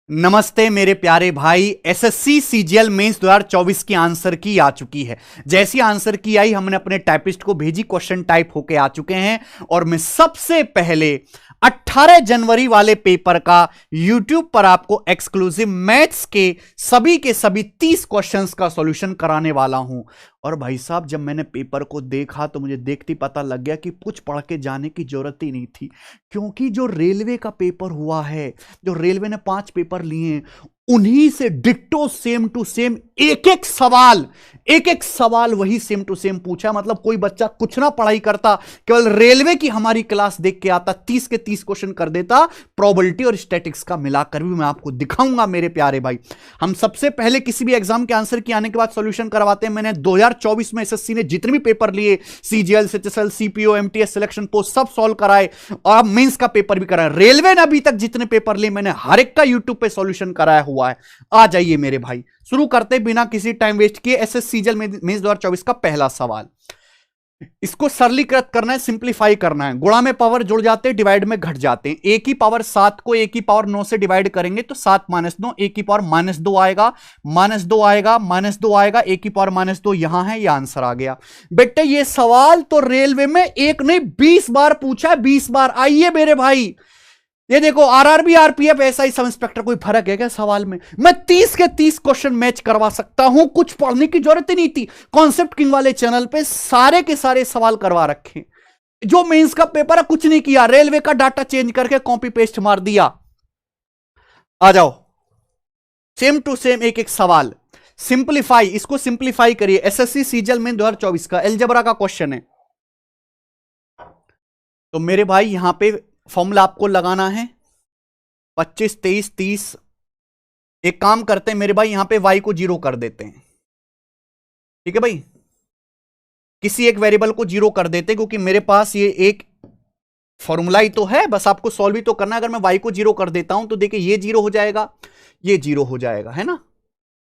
नमस्ते मेरे प्यारे भाई। एसएससी सीजीएल मेंस 2024 की आंसर की आ चुकी है। जैसी आंसर की आई हमने अपने टाइपिस्ट को भेजी, क्वेश्चन टाइप होके आ चुके हैं और मैं सबसे पहले 18 जनवरी वाले पेपर का YouTube पर आपको एक्सक्लूसिव मैथ्स के सभी 30 क्वेश्चंस का सॉल्यूशन कराने वाला हूं। और भाई साहब, जब मैंने पेपर को देखा तो मुझे देखते पता लग गया कि कुछ पढ़ के जाने की जरूरत ही नहीं थी, क्योंकि जो रेलवे का पेपर हुआ है, जो रेलवे ने 5 पेपर लिए, उन्हीं से डिट्टो सेम टू सेम एक एक सवाल वही सेम टू सेम पूछा। मतलब कोई बच्चा कुछ ना पढ़ाई करता, केवल रेलवे की हमारी क्लास देख के आता, 30 के 30 क्वेश्चन कर देता। प्रोबेबिलिटी और स्टैटिक्स का मिलाकर भी मैं आपको दिखाऊंगा मेरे प्यारे भाई। हम सबसे पहले किसी भी एग्जाम के आंसर की आने के बाद सॉल्यूशन करवाते हैं। मैंने 2024 में एसएससी ने जितने भी पेपर लिए, CGL, HSL, CPO, MTS, selection post, सब सॉल्व कराए और अब मेंस का पेपर भी कराए। रेलवे ने अभी तक जितने पेपर लिए, मैंने हर एक का यूट्यूब पे सॉल्यूशन कराया हुआ है। आ जाइए मेरे भाई, शुरू करते बिना किसी टाइम वेस्ट किए। एसएससी सीजीएल मेंस 2024 का पहला सवाल। इसको सरलीकृत करना है, सिंप्लीफाई करना है। गुणा में पावर जुड़ जाते हैं, डिवाइड में घट जाते हैं। एक की पावर 7 को एक की पावर 9 से डिवाइड करेंगे तो 7 - 9, एक की पावर -2 आएगा, -2 आएगा, -2 आएगा, एक की पावर -2 यहां है। यह आंसर आ गया। बेटे ये सवाल तो रेलवे में एक नहीं 20 बार पूछा है, 20 बार। आइए मेरे भाई, ये देखो, RRB, RPF, SI, sub inspector, कोई फर्क है क्या सवाल में? मैं 30 के 30 क्वेश्चन मैच करवा सकता हूं, कुछ पढ़ने की जरूरत ही नहीं थी। कॉन्सेप्ट किंग वाले चैनल पे सारे के सारे सवाल करवा रखे। जो मेंस का पेपर है, कुछ नहीं किया, रेलवे का डाटा चेंज करके कॉपी पेस्ट मार दिया। आ जाओ, सेम टू सेम एक एक सवाल। सिंप्लीफाई, इसको सिंप्लीफाई करिए। एसएससी सीजीएल में 2024 का अलजेब्रा का क्वेश्चन है। तो मेरे भाई यहां पे फॉर्मूला आपको लगाना है 25, 23, 30। एक काम करते हैं मेरे भाई, यहां पे y को 0 कर देते हैं। ठीक है भाई, किसी एक वेरिएबल को 0 कर देते हैं, क्योंकि मेरे पास ये एक फॉर्मूला ही तो है, बस आपको सॉल्व ही तो करना है। अगर मैं y को 0 कर देता हूं तो देखिए ये 0 हो जाएगा, ये 0 हो जाएगा, है ना।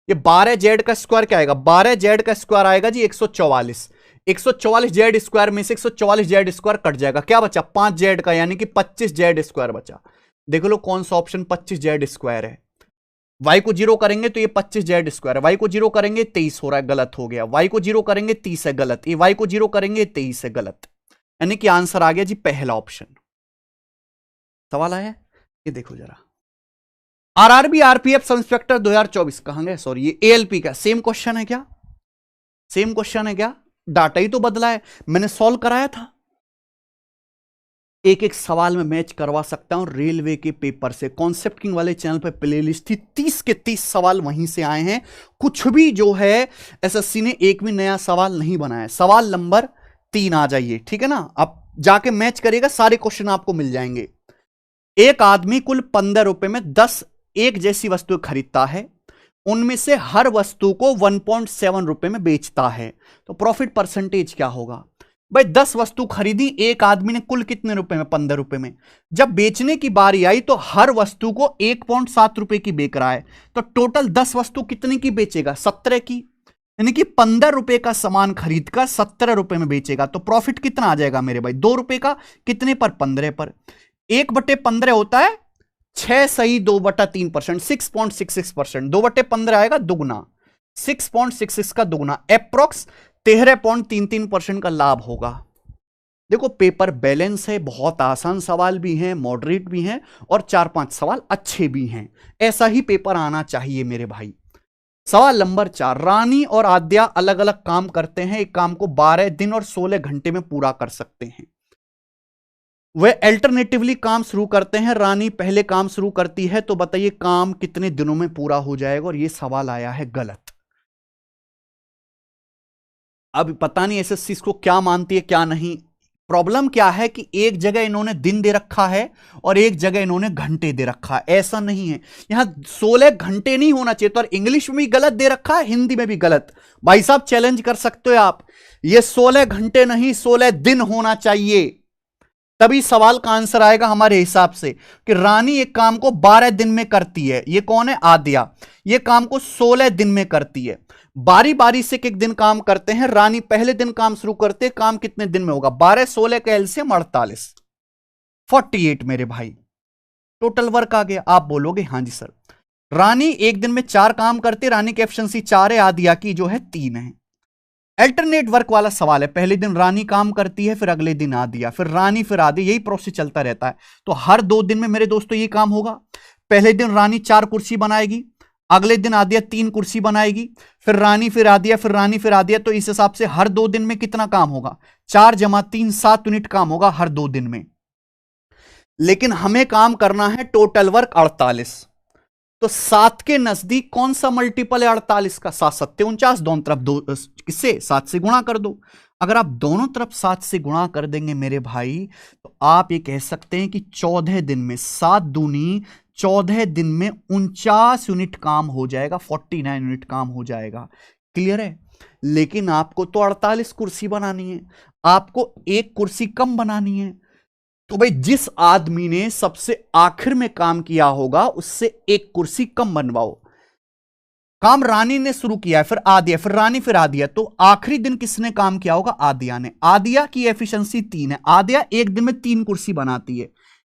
ये 12z का स्क्वायर क्या आएगा? 12z का स्क्वायर आएगा जी 144। 144z स्क्वायर में से 144z स्क्वायर कट जाएगा, क्या बचा? 5z का, यानी कि 25z स्क्वायर बचा। देख लो कौन सा ऑप्शन 25z स्क्वायर है। y को 0 करेंगे तो ये 25z स्क्वायर है, y को 0 करेंगे 23 हो रहा है, गलत हो गया। y को 0 करेंगे 30 है, गलत। ये y को 0 करेंगे 23 है, गलत। यानी कि आंसर आ गया जी पहला ऑप्शन। सवाल आया, ये देखो जरा। आरआरबी, आरपीएफ, सब इंस्पेक्टर 2024 कहां गए? सॉरी, ये एएलपी का सेम क्वेश्चन है क्या? सेम क्वेश्चन है क्या? डाटा ही तो बदला है, मैंने सॉल्व कराया था। एक एक सवाल में मैच करवा सकता हूं रेलवे के पेपर से। कॉन्सेप्ट किंग वाले चैनल पे प्लेलिस्ट थी, 30 के 30 सवाल वहीं से आए हैं। कुछ भी जो है एसएससी ने एक भी नया सवाल नहीं बनाया। सवाल नंबर 3 आ जाइए, ठीक है ना। अब जाके मैच करिएगा, सारे क्वेश्चन आपको मिल जाएंगे। एक आदमी कुल 15 रुपए में 10 एक जैसी वस्तु खरीदता है, उनमें से हर वस्तु को 1.7 रुपए में बेचता है, तो प्रॉफिट परसेंटेज क्या होगा? भाई 10 वस्तु खरीदी एक आदमी ने, कुल कितने रुपए में? 15 रुपए में। जब बेचने की बारी आई तो हर वस्तु को 1.7 रुपए की बेच रहा है, तो टोटल 10 वस्तु कितने की बेचेगा? 17 की। यानी कि 15 रुपए का सामान खरीदकर 17 रुपए में बेचेगा, तो प्रॉफिट कितना आ जाएगा मेरे भाई? 2 रुपए का। कितने पर? 15 पर। 1/15 होता है 6 सही 2/3%, 6.66%। 2/15 आएगा दुगना, 6.66 का दुगना, एप्रोक्स 13.33% का लाभ होगा। देखो पेपर बैलेंस है, बहुत आसान सवाल भी हैं, मॉडरेट भी हैं, और 4-5 सवाल अच्छे भी हैं। ऐसा ही पेपर आना चाहिए मेरे भाई। सवाल नंबर 4। रानी और आद्या अलग अलग काम करते हैं, एक काम को 12 दिन और 16 घंटे में पूरा कर सकते हैं। वे अल्टरनेटिवली काम शुरू करते हैं। रानी पहले काम शुरू करती है, तो बताइए काम कितने दिनों में पूरा हो जाएगा? और यह सवाल आया है गलत। अब पता नहीं एसएससी इसको क्या मानती है क्या नहीं। प्रॉब्लम क्या है कि एक जगह इन्होंने दिन दे रखा है और एक जगह इन्होंने घंटे दे रखा है। ऐसा नहीं है, यहां 16 घंटे नहीं होना चाहिए। तो और इंग्लिश में भी गलत दे रखा है, हिंदी में भी गलत। भाई साहब चैलेंज कर सकते हो आप, ये 16 घंटे नहीं 16 दिन होना चाहिए, तभी सवाल का आंसर आएगा हमारे हिसाब से। कि रानी एक काम को 12 दिन में करती है, ये कौन है? आद्या। ये काम को 16 दिन में करती है। बारी बारी से एक दिन काम करते हैं। रानी पहले दिन काम शुरू करते हैं, काम कितने दिन में होगा? 12 16 का एलसीएम 48, 48 मेरे भाई। टोटल वर्क आ गया। आप बोलोगे हां जी सर। रानी एक दिन में 4 काम करते, रानी की एफिशिएंसी 4 है, आदिया की जो है 3 है। अल्टरनेट वर्क वाला सवाल है, पहले दिन रानी काम करती है, फिर अगले दिन आदिया, फिर रानी, फिर आदिया, यही प्रोसेस चलता रहता है। तो हर 2 दिन में मेरे दोस्तों ये काम होगा। पहले दिन रानी 4 कुर्सी बनाएगी, अगले दिन आदिया 3 कुर्सी बनाएगी, फिर रानी, फिर आदिया, फिर रानी, फिर आदिया। तो इस हिसाब से हर 2 दिन में कितना काम होगा? 4 × 3 7 यूनिट काम होगा हर 2 दिन में। लेकिन हमें काम करना है टोटल वर्क 48। तो 7 के नजदीक कौन सा मल्टीपल है 48 का? 7 7 49, दोनों तरफ दो किससे 7 से गुणा कर दो। अगर आप दोनों तरफ 7 से गुणा कर देंगे मेरे भाई, तो आप ये कह सकते हैं कि 14 दिन में 7 दूनी 14 दिन में 49 यूनिट काम हो जाएगा, 49 यूनिट काम हो जाएगा। क्लियर है? लेकिन आपको तो 48 कुर्सी बनानी है, आपको एक कुर्सी कम बनानी है। तो भाई जिस आदमी ने सबसे आखिर में काम किया होगा उससे एक कुर्सी कम बनवाओ। काम रानी ने शुरू किया है, फिर आदिया, फिर रानी, फिर आदिया। तो आखिरी दिन किसने काम किया होगा? आदिया ने। आदिया की एफिशिएंसी 3 है, आदिया एक दिन में 3 कुर्सी बनाती है।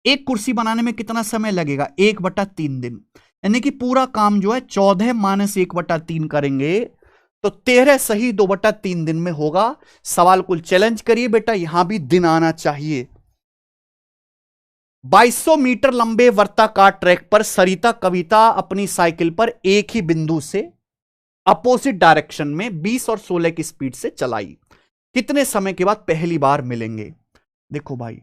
एक कुर्सी बनाने में कितना समय लगेगा? 1/3 दिन। यानी कि पूरा काम जो है 14 - 1/3 करेंगे तो 13 सही 2/3 दिन में होगा। सवाल को चैलेंज करिए बेटा, यहां भी दिन आना चाहिए। 2200 मीटर लंबे वर्ताकार ट्रैक पर सरिता कविता अपनी साइकिल पर एक ही बिंदु से अपोजिट डायरेक्शन में 20 और 16 की स्पीड से चलाई। कितने समय के बाद पहली बार मिलेंगे? देखो भाई,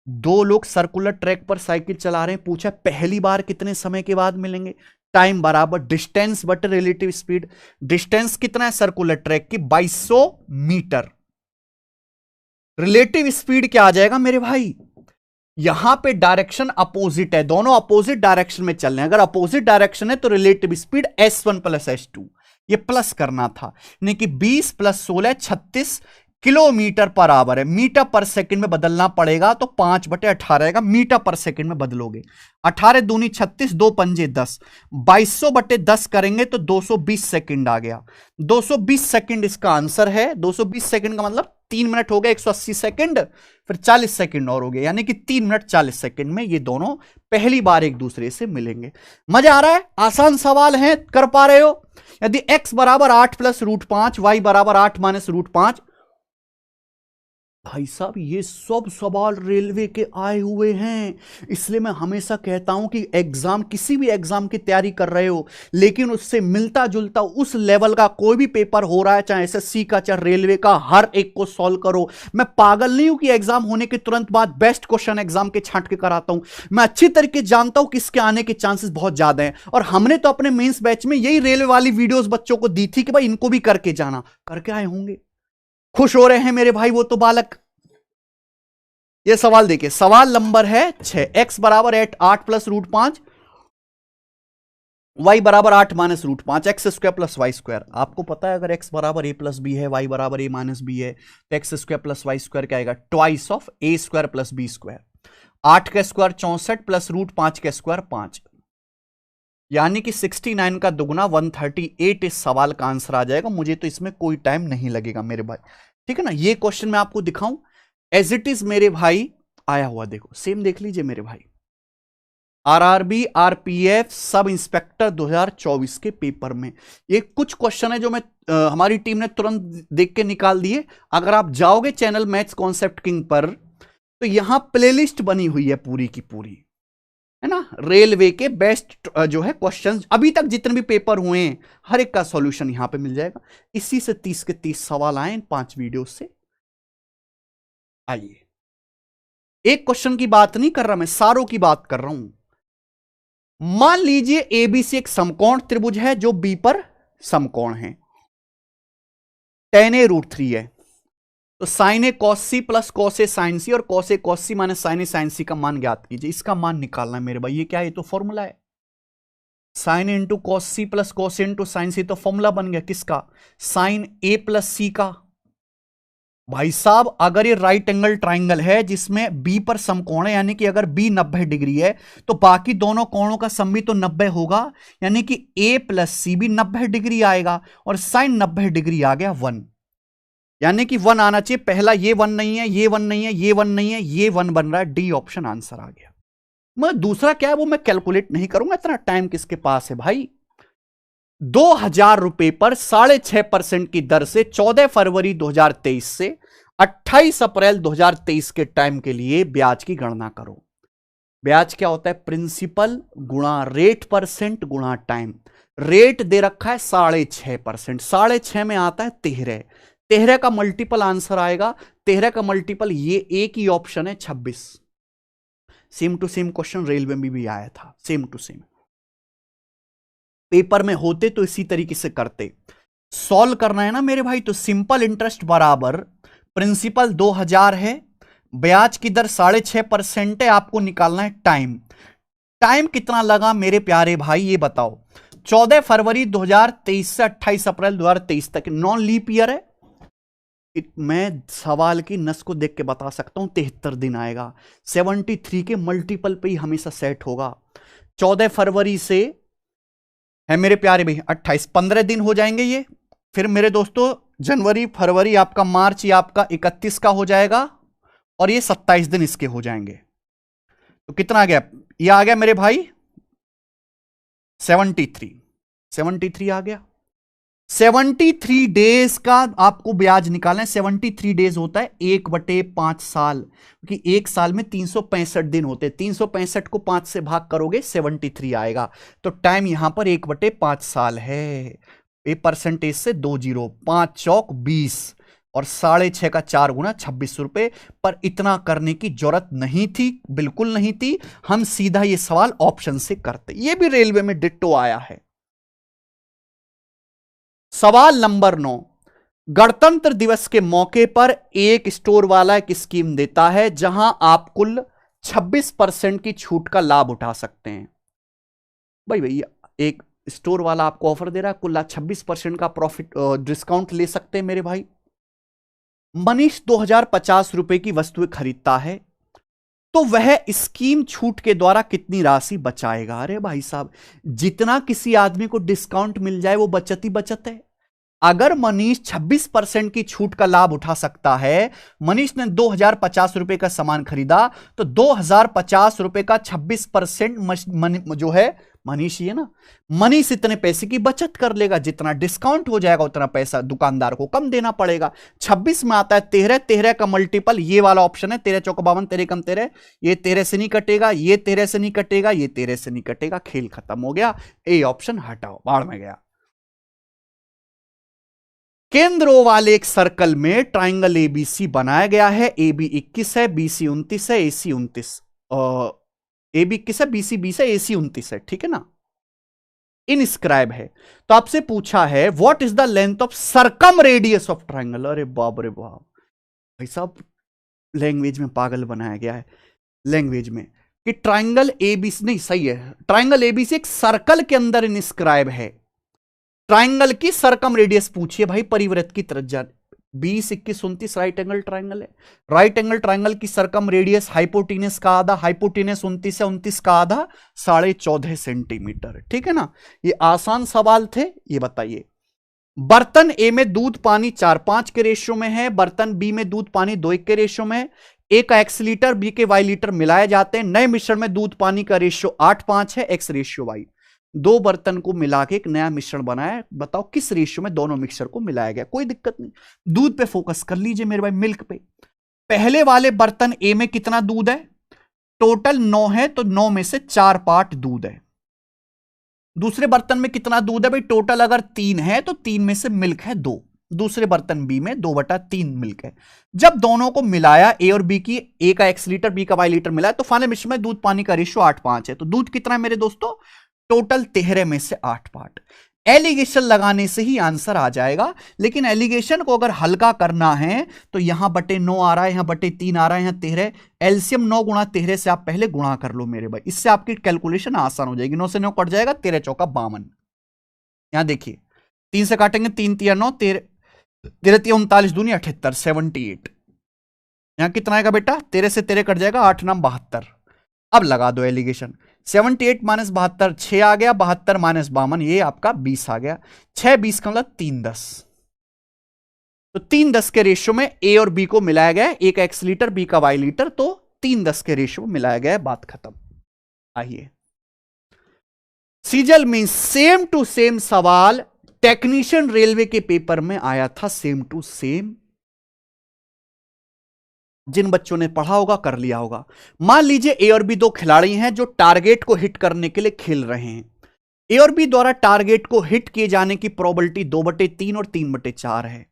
2 लोग सर्कुलर ट्रैक पर साइकिल चला रहे हैं, पूछा पहली बार कितने समय के बाद मिलेंगे। टाइम बराबर डिस्टेंस बटे रिलेटिव स्पीड। डिस्टेंस कितना है सर्कुलर ट्रैक की? 2200 मीटर। रिलेटिव स्पीड क्या आ जाएगा मेरे भाई? यहां पे डायरेक्शन अपोजिट है, दोनों अपोजिट डायरेक्शन में चल रहे हैं। अगर अपोजिट डायरेक्शन है तो रिलेटिव स्पीड s1 + s2, ये प्लस करना था। यानी कि 20 + 16 36 किलोमीटर पर आवर है। मीटर पर सेकंड में बदलना पड़ेगा तो 5/18 आएगा, मीटर पर सेकंड में बदलोगे। 18 दूनी 36, 2 पंजे 10, 2200/10 करेंगे तो 220 सेकंड आ गया। 220 सेकंड इसका आंसर है। 220 सेकंड का मतलब 3 मिनट हो गए, 180 सेकंड, फिर 40 सेकंड और हो गए, यानी कि 3 मिनट 40 सेकंड में ये दोनों पहली बार एक दूसरे से मिलेंगे। मजा आ रहा है? आसान सवाल है, कर पा रहे हो? यदि x = 8 + √5, y = 8 - √5, भाई साहब ये सब सवाल रेलवे के आए हुए हैं। इसलिए मैं हमेशा कहता हूं कि एग्जाम, किसी भी एग्जाम की तैयारी कर रहे हो लेकिन उससे मिलता जुलता उस लेवल का कोई भी पेपर हो रहा है, चाहे एसएससी का चाहे रेलवे का, हर एक को सॉल्व करो। मैं पागल नहीं हूं कि एग्जाम होने के तुरंत बाद बेस्ट क्वेश्चन एग्जाम के छांट के कराता हूं। मैं अच्छी तरीके जानता हूं कि इसके आने के चांसेस बहुत ज्यादा हैं। और हमने तो अपने मेंस बैच में यही रेलवे वाली वीडियोस बच्चों को दी थी कि भाई इनको भी करके जाना। करके आए होंगे, खुश हो रहे हैं मेरे भाई वो तो बालक। ये सवाल देखिए, सवाल नंबर है 6। x = 8 + √5, y = 8 - √5, x² + y²। आपको पता है अगर x = a + b है, y = a - b है, तो x² + y² क्या आएगा? Twice of a² + b²। 8 का स्क्वायर 64 + √5 का स्क्वायर 5, यानी कि 69 का दुगुना 138 इस सवाल का आंसर आ जाएगा। मुझे तो इसमें कोई टाइम नहीं लगेगा मेरे भाई, ठीक है ना। ये क्वेश्चन मैं आपको दिखाऊं एज इट इज मेरे भाई आया हुआ, देखो सेम देख लीजिए मेरे भाई। आरआरबी आरपीएफ सब इंस्पेक्टर 2024 के पेपर में ये कुछ क्वेश्चन है जो मैं हमारी टीम ने तुरंत देख के निकाल दिए। अगर आप जाओगे चैनल मैथ्स कॉन्सेप्ट किंग पर तो यहां प्लेलिस्ट बनी हुई है पूरी की पूरी, है ना। रेलवे के बेस्ट जो है क्वेश्चंस अभी तक जितने भी पेपर हुए हैं हर एक का सॉल्यूशन यहां पे मिल जाएगा। इसी से 30 के 30 सवाल आए इन 5 वीडियो से। आइए, एक क्वेश्चन की बात नहीं कर रहा मैं, सारों की बात कर रहा हूं। मान लीजिए एबीसी एक समकोण त्रिभुज है जो बी पर समकोण है, tan a √3 है, तो sin a cos c + cos a sin c और cos a cos c - sin a sin c का मान ज्ञात कीजिए। इसका मान निकालना है मेरे भाई। ये क्या है? ये तो फॉर्मूला है। sin a × cos c + cos a × sin c, तो फॉर्मूला बन गया किसका? sin a + c का। भाई साहब अगर ये राइट एंगल ट्राइंगल है जिसमें बी पर समकोण है, यानी कि अगर बी 90 डिग्री है तो बाकी दोनों कोणों का सम भी तो 90 होगा, यानी कि a + c भी 90 डिग्री आएगा और sin 90 डिग्री आ गया 1, यानी कि 1 आना चाहिए। पहला ये 1 नहीं है, ये 1 नहीं है, ये 1 नहीं है, ये 1 बन रहा है। डी ऑप्शन आंसर आ गया। मैं दूसरा क्या है वो मैं कैलकुलेट नहीं करूंगा, इतना टाइम किसके पास है भाई। 2,000 रुपए पर 6.5% की दर से 14 फरवरी 2023 से 28 अप्रैल 2023 के टाइम के लिए ब्याज की गणना करो। ब्याज क्या होता है, प्रिंसिपल गुणा रेट परसेंट गुणा टाइम। रेट दे रखा है 6.5%, 6.5 में आता है 13, 13 का मल्टीपल आंसर आएगा, 13 का मल्टीपल ये एक ही ऑप्शन है 26। Same to same question railway में भी आया था, सेम टू सेम। पेपर में होते तो इसी तरीके से करते। सॉल्व करना है ना मेरे भाई, तो सिंपल इंटरेस्ट बराबर प्रिंसिपल 2,000 है, ब्याज की दर 6.5% है, आपको निकालना है टाइम। टाइम कितना लगा मेरे प्यारे भाई ये बताओ। 14 फरवरी 2023 से 28 अप्रैल 2023 तक, नॉन लीप ईयर है। मैं सवाल की नस को देख के बता सकता हूं 73 दिन आएगा। 73 के मल्टीपल पे ही हमेशा सेट होगा। 14 फरवरी से है मेरे प्यारे भाई 28, 15 दिन हो जाएंगे ये। फिर मेरे दोस्तों जनवरी फरवरी आपका मार्च ये आपका 31 का हो जाएगा, और ये 27 दिन इसके हो जाएंगे। तो कितना आ गया, ये आ गया मेरे भाई 73 आ गया। 73 डेज का आपको ब्याज निकालना है। 73 डेज होता है 1/5 साल, क्योंकि एक साल में 365 दिन होते हैं। 365 को 5 से भाग करोगे 73 आएगा। तो टाइम यहां पर 1/5 साल है। ये परसेंटेज से 2 0, 5 चौक 20 और 6.5 का 4 गुना 26 रुपए। पर इतना करने की जरूरत नहीं थी, बिल्कुल नहीं थी। हम सीधा ये सवाल ऑप्शन से करते। ये भी रेलवे में डिट्टो आया है। सवाल नंबर 9, गणतंत्र दिवस के मौके पर एक स्टोर वाला एक स्कीम देता है जहां आप कुल 26% की छूट का लाभ उठा सकते हैं। भाई भैया एक स्टोर वाला आपको ऑफर दे रहा है, कुल 26% का प्रॉफिट डिस्काउंट ले सकते हैं मेरे भाई। मनीष 2050 रुपए की वस्तुएं खरीदता है, तो वह स्कीम छूट के द्वारा कितनी राशि बचाएगा। अरे भाई साहब, जितना किसी आदमी को डिस्काउंट मिल जाए वो बचत ही बचत है। अगर मनीष 26% की छूट का लाभ उठा सकता है, मनीष ने 2050 रुपए का सामान खरीदा, तो 2050 रुपए का 26% जो है मनीष, ये ना मनीष इतने पैसे की बचत कर लेगा। जितना डिस्काउंट हो जाएगा उतना पैसा दुकानदार को कम देना पड़ेगा। 26 में आता है 13, 13 का मल्टीपल ये वाला ऑप्शन है, 13 चौका 52, 13 कम 13, ये 13 से नहीं कटेगा, ये 13 से नहीं कटेगा, ये 13 से नहीं कटेगा, खेल खत्म हो गया। ए ऑप्शन हटाओ, बाढ़ में गया। केंद्रों वाले एक सर्कल में ट्राइंगल एबीसी बनाया गया है। AB 21 है, BC 29 है, AC 29, AB 21 है, BC 20 है, AC 29 है, ठीक है ना। इनस्क्राइब है। तो आपसे पूछा है what is the length of circum radius of triangle. अरे बाप रे बाप भाई साहब, लैंग्वेज में पागल बनाया गया है। लैंग्वेज में कि ट्राइंगल एबीसी नहीं सही है, ट्राइंगल एबीसी एक सर्कल के अंदर इनस्क्राइब है। ट्राइंगल की सरकम रेडियस पूछिए भाई, परिवृत्त की त्रिज्या 20, 21, 29 राइट एंगल ट्राइंगल है। राइट एंगल ट्राइंगल की सरकम रेडियस हाइपोटेनस का आधा, हाइपोटेनस 29 है, 29 का आधा 14.5 सेंटीमीटर, ठीक है ना। ये आसान सवाल थे। ये बताइए, बर्तन ए में दूध पानी 4:5 के रेशियो में है, बर्तन बी में दूध पानी 2:1 के रेशियो में है। ए का x लीटर बी के y लीटर मिलाए जाते हैं। नए मिश्रण में दूध पानी का रेशियो 8:5 है, x रेशियो y। दो बर्तन को मिला के एक नया मिश्रण बनाया, बताओ किस रेशियो में दोनों मिक्सचर को मिलाया गया। कोई दिक्कत नहीं, दूध पे फोकस कर लीजिए मेरे भाई, मिल्क पे। पहले वाले बर्तन ए में कितना दूध है, टोटल 9 है, तो 9 में से 4 पार्ट दूध है। दूसरे बर्तन में कितना दूध है भाई, टोटल अगर 3 है तो 3 में से मिल्क है 2। दूसरे बर्तन बी में 2/3 मिल्क है। जब दोनों को मिलाया, ए और बी की, ए का x लीटर बी का y लीटर मिलाया, तो फाइनल मिश्रण में दूध पानी का रेशियो 8:5 है। तो दूध कितना है मेरे दोस्तों, टोटल 13 में से 8 पार्ट। एलिगेशन लगाने से ही आंसर आ जाएगा, लेकिन एलिगेशन को अगर हल्का करना है तो यहां बटे 9 आ रहा है, यहां बटे 3 आ रहा है, यहां 13। एलसीएम 9 गुणा 13 से आप पहले गुणा कर लो मेरे भाई, इससे आपकी कैलकुलेशन आसान हो जाएगी। 9 से 9 कट जाएगा, 13 चौका 52। यहां देखिए 3 से काटेंगे, 3 तिया 9, 13 तिया 39 दूनी 78, 78। यहां कितना आएगा बेटा, 13 से 13 कट जाएगा, 8 9 72। अब लगा दो एलिगेशन, 78 माइनस 72 6 आ गया, 72 माइनस 52 ये आपका 20 आ गया। 6 20 का मतलब 3 10। तो 3 10 के रेशियो में ए और बी को मिलाया गया, ए का x लीटर बी का y लीटर, तो 3 10 के रेशियो में मिलाया गया, बात खत्म। आइए, CGL means same to same सवाल टेक्नीशियन रेलवे के पेपर में आया था, सेम टू सेम। जिन बच्चों ने पढ़ा होगा कर लिया होगा। मान लीजिए ए और बी दो खिलाड़ी हैं जो टारगेट को हिट करने के लिए खेल रहे हैं। ए और बी द्वारा टारगेट को हिट किए जाने की प्रोबेबिलिटी 2/3 और 3/4 है।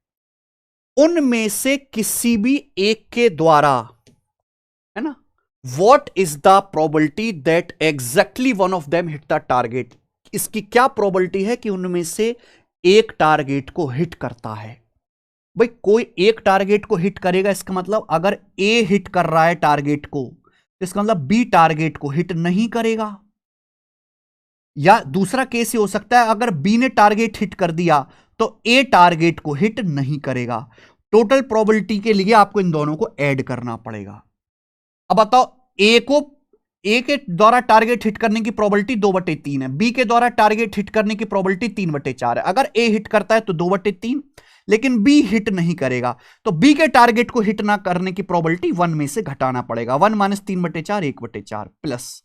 उनमें से किसी भी एक के द्वारा, है ना, what is the probability that exactly one of them hit the target. इसकी क्या प्रोबेबिलिटी है कि उनमें से एक टारगेट को हिट करता है। भाई कोई एक टारगेट को हिट करेगा, इसका मतलब अगर ए हिट कर रहा है टारगेट को, तो इसका मतलब बी टारगेट को हिट नहीं करेगा। या दूसरा केस ये हो सकता है, अगर बी ने टारगेट हिट कर दिया तो ए टारगेट को हिट नहीं करेगा। टोटल प्रोबेबिलिटी के लिए आपको इन दोनों को ऐड करना पड़ेगा। अब बताओ, ए के द्वारा टारगेट हिट करने की प्रोबेबिलिटी 2/3 है, बी के द्वारा टारगेट हिट करने की प्रोबेबिलिटी 3/4 है। अगर ए हिट करता है तो 2/3, लेकिन बी हिट नहीं करेगा, तो बी के टारगेट को हिट ना करने की प्रोबेबिलिटी 1 में से घटाना पड़ेगा। 1 - 3/4 1/4 प्लस,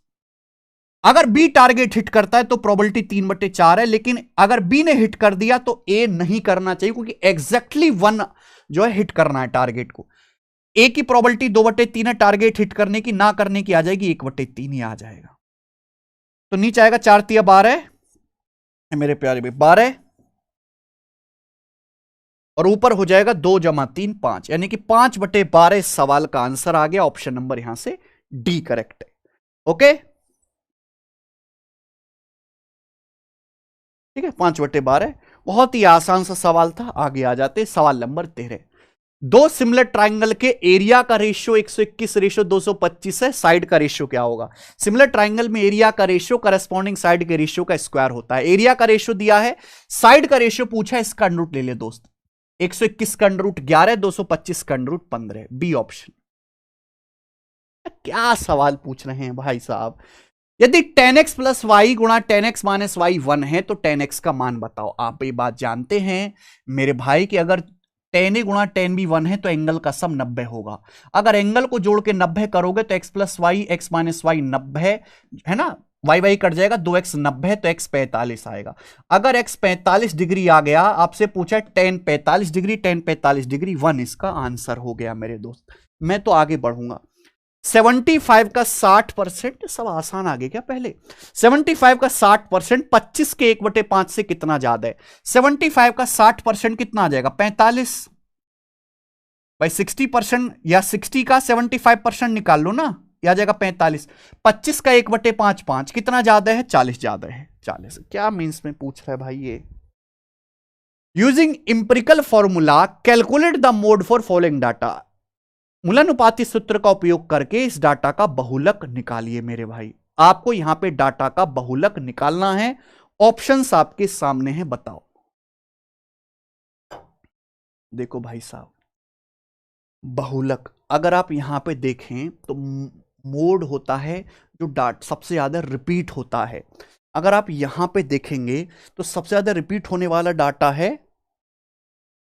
अगर बी टारगेट हिट करता है तो प्रोबेबिलिटी 3/4 है, लेकिन अगर बी ने हिट कर दिया तो ए नहीं करना चाहिए, क्योंकि एग्जैक्टली 1 जो है हिट करना है टारगेट को। ए की प्रोबेबिलिटी 2/3 है टारगेट हिट करने की, ना करने की आ जाएगी 1/3 ही आ जाएगा। तो नीचे आएगा 4 × 12 मेरे प्यारे भाई 12, और ऊपर हो जाएगा 2 + 3 5, यानी कि 5/12 सवाल का आंसर आ गया। ऑप्शन नंबर यहां से डी करेक्ट है। ओके, ठीक है, 5/12 बहुत ही आसान सा सवाल था। आगे आ जाते सवाल नंबर 13। दो सिमिलर ट्राइंगल के एरिया का रेशियो 121:225 है, साइड का रेशियो क्या होगा। सिमिलर ट्राइंगल में एरिया का रेशियो करस्पॉन्डिंग साइड के रेशियो का स्क्वायर होता है। एरिया का रेशियो दिया है, साइड का रेशियो पूछा है, इसका अंडर रूट ले ले दोस्त। 121 का अंडर रूट 11, 225 का अंडर रूट 15, बी ऑप्शन। क्या सवाल पूछ रहे हैं भाई साहब। यदि 10x + y गुणा 10x - y 1 है तो 10x का मान बताओ। आप ये बात जानते हैं मेरे भाई कि अगर 10a गुणा 10b 1 है तो एंगल का सम 90 होगा। अगर एंगल को जोड़ के 90 करोगे तो x + y x - y 90 है ना, y कट जाएगा, 2x 90 तो x 45 आएगा। अगर x 45 डिग्री आ गया, आपसे पूछा 10 45 डिग्री 10 45 डिग्री 1 इसका आंसर हो गया मेरे दोस्त। मैं तो आगे बढ़ूंगा। 75 का 60%, सब आसान आगे क्या पहले। 75 का 60% 25 के 1/5 से कितना ज्यादा है। 75 का 60% कितना आ जाएगा, 45 भाई। 60% या 60 का 75% निकाल लो ना, आ जाएगा 45। 25 का 1/5 5 कितना ज्यादा है, 40 ज्यादा है। 40 क्या मीन्स में पूछ रहा है भाई ये। Using empirical formula calculate the mode for following data. मूलानुपाती सूत्र का उपयोग करके इस डाटा का बहुलक निकालिए मेरे भाई। आपको यहां पे डाटा का बहुलक निकालना है। ऑप्शंस आपके सामने हैं, बताओ। देखो भाई साहब, बहुलक अगर आप यहां पे देखें तो मोड होता है जो डाटा सबसे ज्यादा रिपीट होता है। अगर आप यहां पे देखेंगे तो सबसे ज्यादा रिपीट होने वाला डाटा है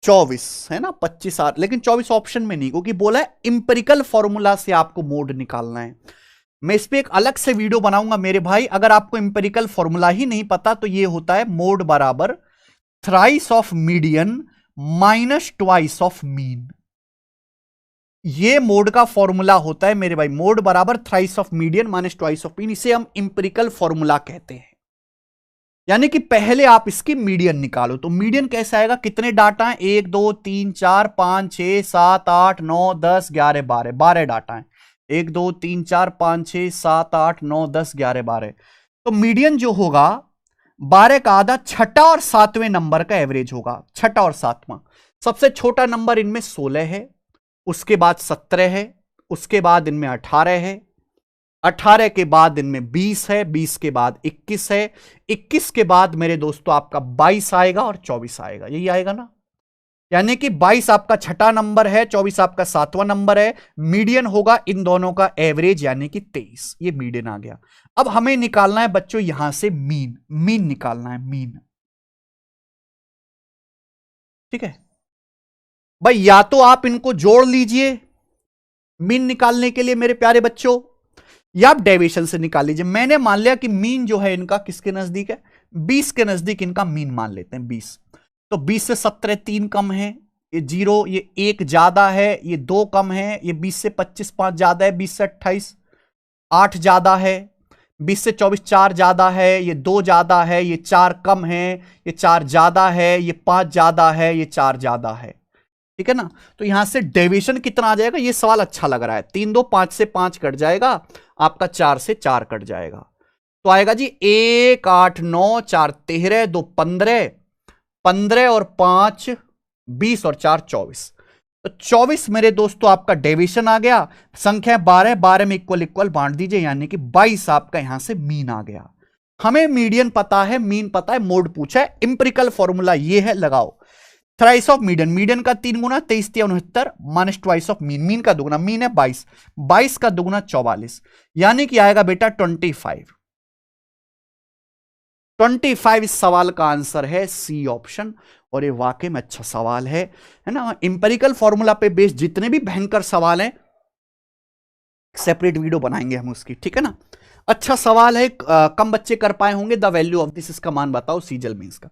24, है ना, 25 8, लेकिन 24 ऑप्शन में नहीं, क्योंकि बोला है इंपेरिकल फॉर्मूला से आपको मोड निकालना है। मैं इस पे एक अलग से वीडियो बनाऊंगा मेरे भाई। अगर आपको इंपेरिकल फॉर्मूला ही नहीं पता तो ये होता है मोड बराबर thrice of median minus twice of mean. ये मोड का फॉर्मूला होता है मेरे भाई, मोड बराबर thrice of median minus twice of mean. इसे हम इंपेरिकल फॉर्मूला कहते हैं। यानी कि पहले आप इसकी मीडियन निकालो। तो मीडियन कैसे आएगा, कितने डाटा हैं, 1 2 3 4 5 6 7 8 9 10 11 12, 12 डाटा हैं। 1 2 3 4 5 6 7 8 9 10 11 12। तो मीडियन जो होगा 12 का आधा, छठा और सातवें नंबर का एवरेज होगा। छठा और सातवां, सबसे छोटा नंबर इनमें 16 है, उसके बाद 17 है, उसके बाद इनमें 18 है, 18 के बाद इनमें 20 है, 20 के बाद 21 है, 21 के बाद मेरे दोस्तों आपका 22 आएगा और 24 आएगा। यही आएगा ना। यानी कि 22 आपका छठा नंबर है, 24 आपका सातवां नंबर है। मीडियन होगा इन दोनों का एवरेज, यानी कि 23। ये मीडियन आ गया। अब हमें निकालना है बच्चों यहां से मीन। मीन निकालना है, मीन। ठीक है भाई, या तो आप इनको जोड़ लीजिए मीन निकालने के लिए मेरे प्यारे बच्चों, या आप डेविएशन से निकाल लीजिए। मैंने मान लिया कि मीन जो है इनका किसके नजदीक है, 20 के नजदीक इनका मीन मान लेते हैं 20। तो 20 से 17 3 कम है, ये 0, ये 1 ज्यादा है, ये 2 कम है, ये 20 से 25 5 ज्यादा है, 20 से 28 8 ज्यादा है, 20 से 24 4 ज्यादा है, ये 2 ज्यादा है, ये 4 कम है, ये 4 ज्यादा है, ये 5 ज्यादा है, ये 4 ज्यादा है। ठीक है ना। तो यहां से डेविएशन कितना आ जाएगा, ये सवाल अच्छा लग रहा है। 3 2 5 से 5 कट जाएगा, आपका 4 से 4 कट जाएगा। तो आएगा जी 1 8 9 4 13 2 15 15 और 5 20 और 4 24। तो 24 मेरे दोस्तों आपका डेविएशन आ गया। संख्या 12 12 में इक्वल इक्वल बांट दीजिए, यानी कि 22 आपका यहां से मीन आ गया। हमें मीडियन पता है, मीन पता है, मोड पूछा है, इंपेरिकल फॉर्मूला ये है, लगाओ। थ्राइस ऑफ मीडियन, मीडियन का 3 गुना 23 69 minus twice of mean, mean का दुगना, मीन है 22, 22 का दुगना 44, यानी कि आएगा बेटा 25। 25 इस सवाल का आंसर है, सी ऑप्शन। और ये वाकई में अच्छा सवाल है ना। इंपेरिकल फॉर्मूला पे बेस्ड जितने भी भयंकर सवाल हैं, सेपरेट वीडियो बनाएंगे हम उसकी, ठीक है ना। अच्छा सवाल है, कम बच्चे कर पाए होंगे। द वैल्यू ऑफ दिस, इसका मान बताओ सीजीएल मेंस का।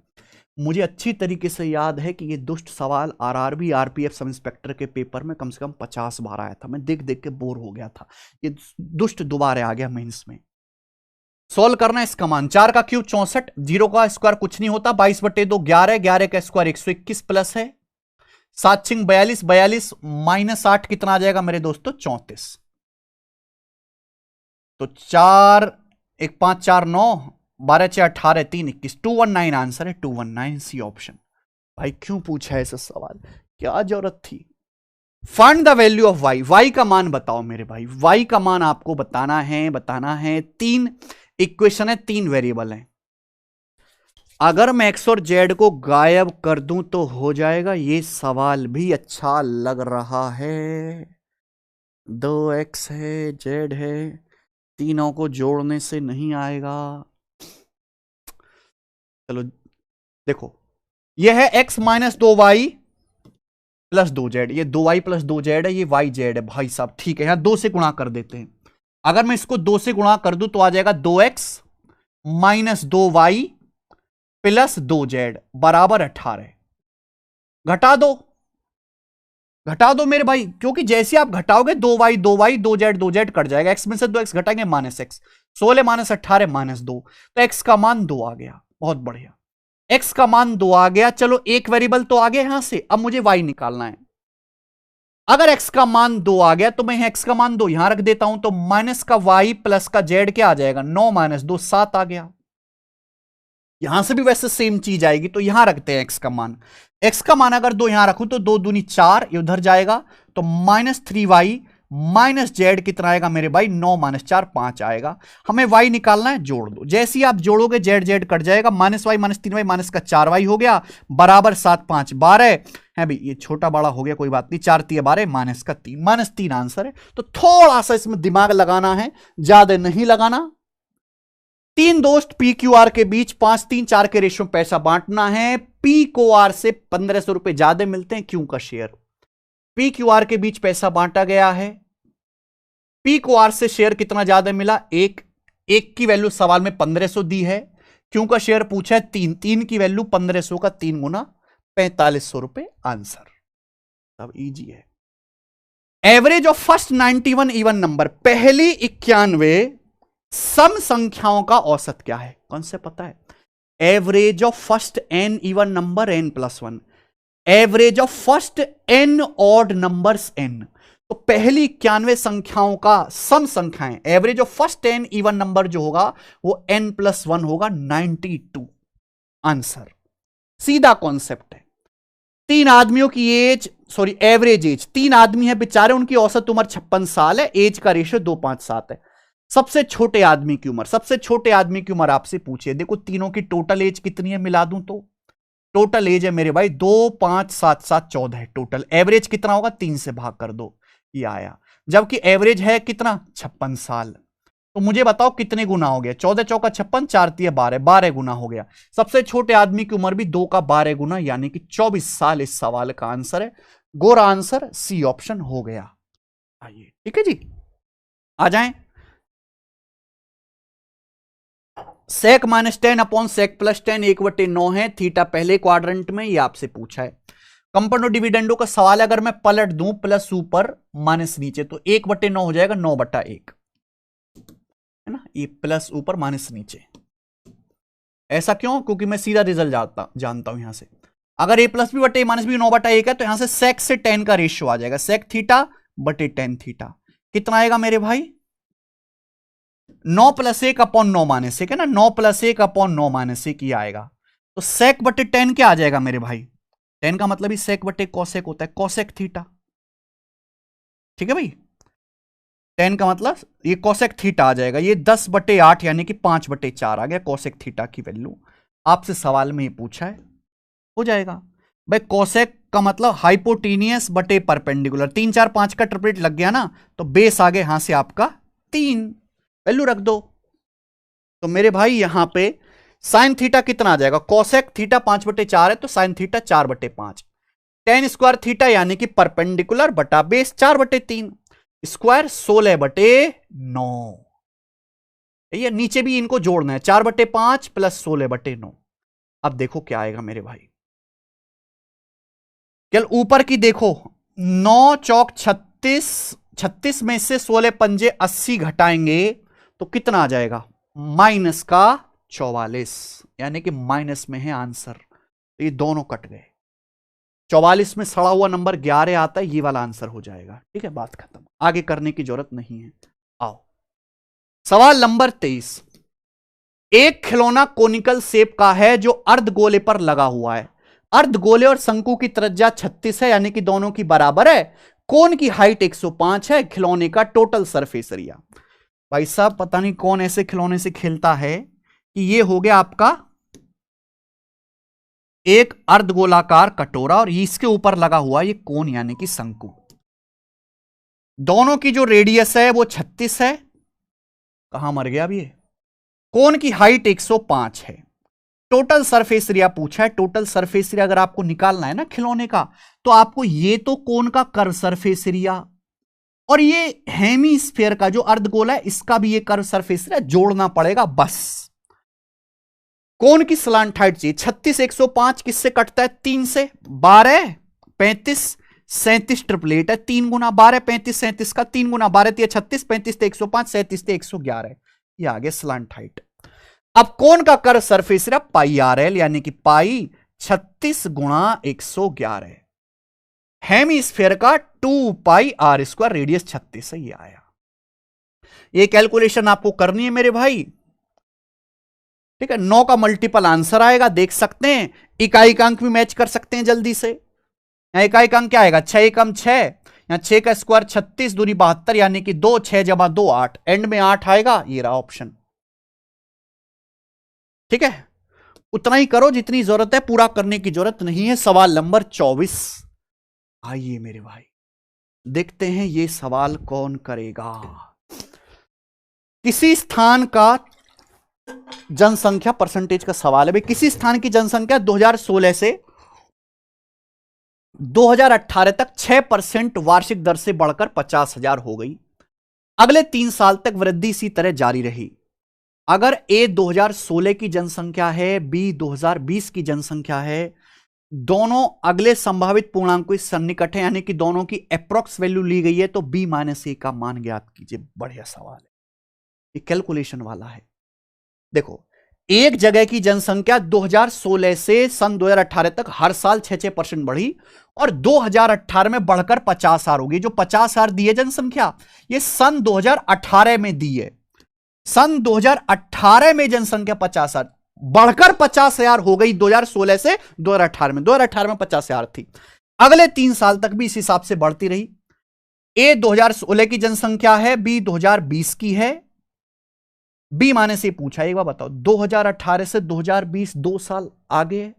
मुझे अच्छी तरीके से याद है कि ये दुष्ट सवाल आरआरबी आरपीएफ सब इंस्पेक्टर के पेपर में कम से कम 50 बार आया था। मैं देख देख के बोर हो गया था, ये दुष्ट दोबारा आ गया मेंस में। सोल्व करना है इसका मान, 4 का क्यूब 64, 0 का स्क्वायर कुछ नहीं होता, 22/2 11, 11 का स्क्वायर 121 प्लस है 7 6 42, 42 माइनस 8 कितना आ जाएगा मेरे दोस्तों 34। तो 4 1 5 4 9 12 6 18 3 21, 219 आंसर है, 219 सी ऑप्शन। भाई क्यों पूछा है ऐसा सवाल, क्या जरूरत थी। Find the value of y, y का मान बताओ मेरे भाई, वाई का मान आपको बताना है। 3 इक्वेशन है, 3 वेरिएबल है। अगर मैं एक्स और जेड को गायब कर दूं तो हो जाएगा, ये सवाल भी अच्छा लग रहा है। 2x है, जेड है, तीनों को जोड़ने से नहीं आएगा। चलो देखो, ये है x minus 2y plus 2z, ये 2y प्लस 2z है, ये yz है भाई साहब। ठीक है, यहां 2 से गुणा कर देते हैं। अगर मैं इसको 2 से गुणा कर दूं तो आ जाएगा 2x minus 2y plus 2z बराबर 18। घटा दो, घटा दो मेरे भाई, क्योंकि जैसे आप घटाओगे 2y 2y 2z 2z cut जाएगा, x में से 2x घटाएंगे माइनस x, 16 माइनस 18 माइनस 2, तो x का मान 2 आ गया। बहुत बढ़िया, x का मान 2 आ गया। चलो एक वेरिएबल तो आ गया यहां से, अब मुझे y निकालना है। अगर x का मान 2 आ गया तो मैं x का मान 2 यहां रख देता हूं, तो माइनस का y प्लस का z क्या आ जाएगा, 9 माइनस 2 7 आ गया। यहां से भी वैसे सेम चीज आएगी, तो यहां रखते हैं x का मान। x का मान अगर 2 यहां रखूं तो 2 दूनी 4, ये उधर जाएगा, तो माइनस 3y माइनस जेड कितना आएगा मेरे भाई, 9 माइनस 4 5 आएगा। हमें y निकालना है, जोड़ दो। जैसे ही आप जोड़ोगे जेड जेड कट जाएगा, minus y minus 3y minus का 4y हो गया, बराबर 7 5 12 है भाई। ये छोटा बड़ा हो गया कोई बात नहीं, 4 3 12 माइनस का 3, माइनस 3 आंसर है। तो थोड़ा सा इसमें दिमाग लगाना है, ज्यादा नहीं लगाना। 3 दोस्त पी क्यू आर के बीच 5 3 4 के रेशियो में पैसा बांटना है। पी को आर से 1500 रुपए ज्यादा मिलते हैं, क्यों का शेयर। पी क्यू आर के बीच पैसा बांटा गया है, पी को आर से शेयर कितना ज्यादा मिला, एक की वैल्यू सवाल में 1500 दी है, क्यों का शेयर पूछा है 3, 3 की वैल्यू 1500 का 3 गुना 4500 रुपए आंसर। अब इजी है। Average of first 91 even number, पहली 91 सम संख्याओं का औसत क्या है, कौन से पता है। Average of first n even number n plus 1, average of first n odd numbers n। तो पहली 91 संख्याओं का सम संख्याएं, average of first n even number जो होगा वो n प्लस 1 होगा, 92 आंसर। सीधा कॉन्सेप्ट है। 3 आदमियों की एज, सॉरी एवरेज एज, 3 आदमी है बेचारे, उनकी औसत उम्र 56 साल है, एज का रेशियो 2 5 7 है। सबसे छोटे आदमी की उम्र, सबसे छोटे आदमी की उम्र आपसे पूछिए, देखो तीनों की टोटल एज कितनी है, मिला दूं तो टोटल एज है मेरे भाई 2 5 7 7 14 है टोटल। एवरेज कितना होगा, 3 से भाग कर दो, ये आया। जबकि एवरेज है कितना, 56 साल। तो मुझे बताओ कितने गुना हो गया, 14 चौका 56, 4 3 12, 12 गुना हो गया। सबसे छोटे आदमी की उम्र भी 2 का 12 गुना, यानी कि 24 साल इस सवाल का आंसर है। गोरा आंसर सी ऑप्शन हो गया। आइए ठीक है जी, आ जाएं। सेक -10 अपॉन सेक +10 1/9 है। थीटा पहले क्वाड्रेंट में, ये आपसे पूछा है। कंपाउंड डिविडेंडो का सवाल है, अगर मैं पलट दूं प्लस ऊपर माइनस नीचे तो 1/9 हो जाएगा 9/1, है ना। ये प्लस ऊपर माइनस नीचे, ऐसा क्यों? क्योंकि मैं सीधा रिजल्ट जानता हूं यहां से। अगर a प्लस बी बटे माइनस बी 9/1 है तो यहां से सेक से टेन का रेशियो आ जाएगा, सेक थीटा बटे टेन थीटा। कितना आएगा मेरे भाई? 9 + 1 अपॉन 9 - 1 है ना, 9 + 1 अपॉन 9 - 1 ये आएगा। तो सेक बटे 10 क्या आ जाएगा मेरे भाई? 10 का मतलब ही सेक बटे कॉसेक होता है, कॉसेक थीटा। ठीक है भाई, 10 का मतलब ये कॉसेक थीटा आ जाएगा। ये 10/8 यानी कि 5/4 आ गया कॉसेक थीटा की वैल्यू। आपसे सवाल में ये पूछा है, हो जाएगा भाई। कोसेक का मतलब हाइपोटेनियस बटे परपेंडिकुलर, 3 4 5 का ट्रिपलेट लग गया ना, तो बेस आ गया यहां से आपका 3, वैल्यू रख दो। तो मेरे भाई यहां पे साइन थीटा कितना आ जाएगा? कोसेक थीटा 5/4 है तो sine theta 4/5। Ten square theta यानी कि परपेंडिकुलर बटा बेस 4/3, स्क्वायर 16/9। ये नीचे भी इनको जोड़ना है, 4/5 + 16/9। अब देखो क्या आएगा मेरे भाई, चल ऊपर की देखो, 9 चौक 36, 36 में से 16 पंजे 80 घटाएंगे तो कितना आ जाएगा? -44, यानी कि माइनस में है आंसर। तो ये दोनों कट गए। 44 में सड़ा हुआ नंबर 11 आता है, ये वाला आंसर हो जाएगा। ठीक है, बात खत्म, आगे करने की जरूरत नहीं है। आओ सवाल नंबर 23। एक खिलौना कोनिकल शेप का है जो अर्धगोले पर लगा हुआ है। अर्धगोले और शंकु की त्रिज्या 36 है, यानी कि दोनों की बराबर है। कोन की हाइट 105 है। खिलौने का टोटल सरफेस एरिया। भाई साहब पता नहीं कौन ऐसे खिलौने से खेलता है कि ये हो गया आपका एक अर्धगोलाकार कटोरा और इसके ऊपर लगा हुआ ये कोन यानी कि शंकु। दोनों की जो रेडियस है वो 36 है। कहां मर गया अब ये? कोन की हाइट 105 है। टोटल सरफेस एरिया पूछा है। टोटल सरफेस एरिया अगर आपको निकालना है ना खिलौने का, तो आपको ये तो कोन का कर्व सरफेस एरिया और ये हेमीस्फीयर का जो अर्धगोला है इसका भी ये कर्व सरफेस एरिया जोड़ना पड़ेगा बस। कोन की स्लांट हाइट चाहिए। 36 105 किससे कटता है? 3 से। 12 35 37 ट्रिपलेट है। 3 गुना 12 35 37 का 3 गुना 12 × 36 35 × 105 37 × 111। ये आ गया स्लांट हाइट। अब कोन का कर्व सरफेस एरिया πRL यानी कि पाई 36 × 111। हेमीस्फीयर का 2πr², रेडियस 36 है। ये आया। ये कैलकुलेशन आपको करनी है मेरे भाई। ठीक है, 9 का मल्टीपल आंसर आएगा, देख सकते हैं। इकाई का अंक भी मैच कर सकते हैं जल्दी से। यहां इकाई का अंक क्या आएगा? 6 एकम 6, यहां 6 का स्क्वायर 36 दूनी 72 यानी कि 2 6 × 2 8, एंड में 8 आएगा। ये रहा ऑप्शन। ठीक है, उतना ही करो जितनी जरूरत है, पूरा करने की जरूरत नहीं है। सवाल नंबर 24। आइए मेरे भाई देखते हैं ये सवाल कौन करेगा। किसी स्थान का जनसंख्या परसेंटेज का सवाल है भाई। किसी स्थान की जनसंख्या 2016 से 2018 तक 6% वार्षिक दर से बढ़कर 50,000 हो गई। अगले 3 साल तक वृद्धि इसी तरह जारी रही। अगर ए 2016 की जनसंख्या है, बी 2020 की जनसंख्या है, दोनों अगले संभावित पूर्णांकों के सन्निकट है, यानी कि दोनों की अप्रॉक्स वैल्यू ली गई है, तो b - a का मान ज्ञात कीजिए। बढ़िया सवाल है, ये कैलकुलेशन वाला है। देखो, एक जगह की जनसंख्या 2016 से सन 2018 तक हर साल 6-6% बढ़ी और 2018 में बढ़कर 50,000 होगी। जो 50,000 दी है जनसंख्या, ये सन 2018 में दी है। सन 2018 में जनसंख्या 50,000 बढ़कर 50,000 हो गई 2016 से 2018 में। 2018 में 50,000 थी। अगले 3 साल तक भी इस हिसाब से बढ़ती रही। ए 2016 की जनसंख्या है, बी 2020 की है। बी माने से पूछा, एक बार बताओ, 2018 से 2020 2 साल आगे है।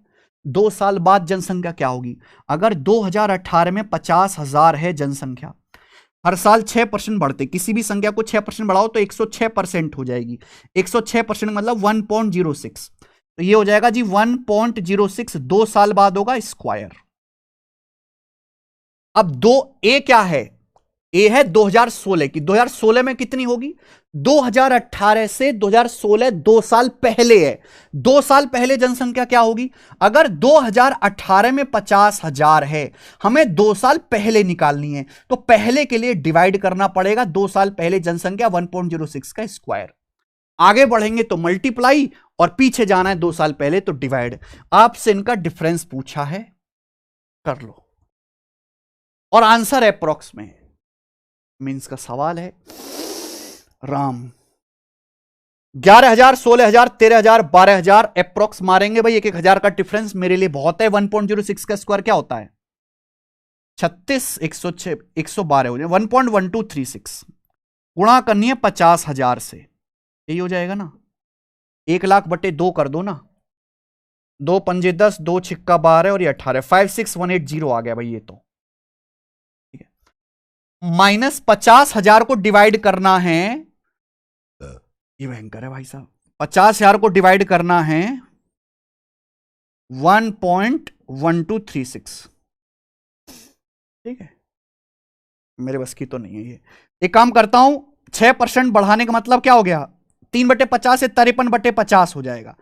2 साल बाद जनसंख्या क्या होगी? अगर 2018 में 50,000 है जनसंख्या, हर साल 6% बढ़ते, किसी भी संख्या को 6% बढ़ाओ तो 106% हो जाएगी। 106% मतलब 1.06, तो ये हो जाएगा जी 1.06। 2 साल बाद होगा स्क्वायर। अब 2 ए क्या है? ए है 2016 की। 2016 में कितनी होगी? 2018 से 2016 2 साल पहले है। 2 साल पहले जनसंख्या क्या होगी? अगर 2018 में 50,000 है, हमें 2 साल पहले निकालनी है, तो पहले के लिए डिवाइड करना पड़ेगा 2 साल पहले जनसंख्या 1.06 का स्क्वायर। आगे बढ़ेंगे तो मल्टीप्लाई, और पीछे जाना है 2 साल पहले तो डिवाइड। आपसे इनका डिफरेंस पूछा है, कर लो, और आंसर अप्रॉक्स में है। मीन्स का सवाल है राम। 11,000, 16,000, 13,000, 12,000 अप्रॉक्स मारेंगे भाई। 1,000 का डिफरेंस मेरे लिए बहुत है। 1.06 का स्क्वायर क्या होता है? 36, 106, 112 हो जाए। 1.1236 गुणा करनी है 50,000 से, यही हो जाएगा ना। 1,00,000/2 कर दो ना। 2 पंजे 10, 2 छिक्का 12 और ये 18, 56180 आ गया भाई ये तो। ठीक है, माइनस 50,000 को डिवाइड करना है, ये भयंकर है भाई साहब। 50,000 को डिवाइड करना है 1.1236। ठीक है, मेरे बस की तो नहीं है ये। एक काम करता हूं, 6% बढ़ाने का मतलब क्या हो गया? 3/50 से 53/50 हो जाएगा।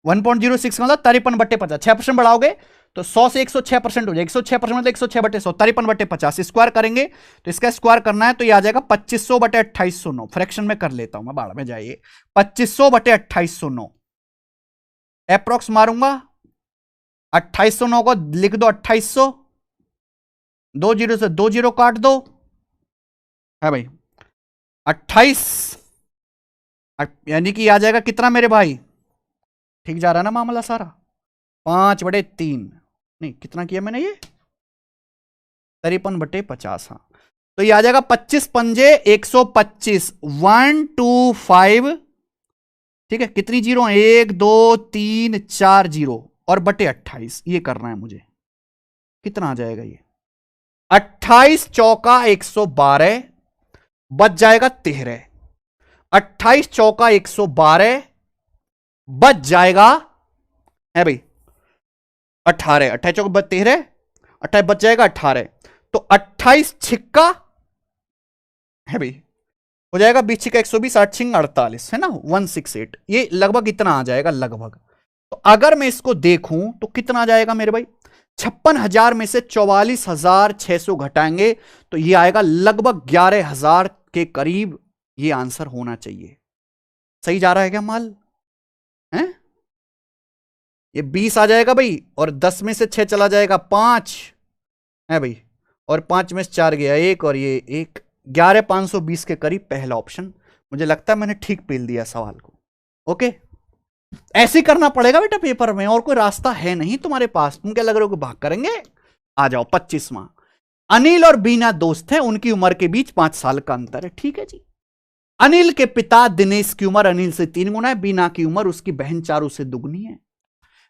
1.06 मतलब 53/50। 6% बढ़ाओगे तो 100 से 106% हो जाएगा। 106% मतलब 106/100, 53/50 स्क्वायर करेंगे तो इसका स्क्वायर करना है तो ये आ जाएगा 2500/2809। फ्रैक्शन में कर लेता हूं मैं, बाढ़ में जाइए। 2500/2809 अप्रॉक्स मारूंगा। 2809 को लिख दो 2800, 2 जीरो से 2 जीरो काट दो, है भाई 28, यानी कि आ जाएगा कितना मेरे भाई? ठीक जा रहा है ना मामला सारा? 5/3, नहीं कितना किया मैंने ये? 53/50। हाँ, तो ये आ जाएगा 25 पंजे 125, 125। ठीक है, कितनी जीरो? 1 2 3 4 जीरो और बटे 28, ये करना है मुझे। कितना आ जाएगा ये? 28 चौका 112, बच जाएगा 13। 28 चौका 112, बच जाएगा है भाई 18। 28 चौका 13, 28 बच जाएगा 18। तो 28 छिक्का है भाई, हो जाएगा 20 छिक्का 120, 8 छिंग 48, है ना 168। ये लगभग इतना आ जाएगा लगभग। तो अगर मैं इसको देखूं तो कितना आ जाएगा मेरे भाई? 56,000 में से 44,600 घटाएंगे तो ये आएगा लगभग 11,000 के करीब। ये आंसर होना चाहिए। सही जा रहा है क्या माल? है ये 20 आ जाएगा भाई, और 10 में से 6 चला जाएगा 5 है भाई, और 5 में से 4 गया 1, और ये 1, 11,520 के करीब पहला ऑप्शन। मुझे लगता है मैंने ठीक पेल दिया सवाल को। ओके, ऐसे करना पड़ेगा बेटा पेपर में, और कोई रास्ता है नहीं तुम्हारे पास। तुम क्या लग रहे हो कि भाग करेंगे? आ जाओ 25वां। अनिल और बीना दोस्त हैं, उनकी उम्र के बीच 5 साल का अंतर है। ठीक है जी। अनिल के पिता दिनेश की उम्र अनिल से 3 गुना है। बीना की उम्र उसकी बहन चारू से दुगनी है।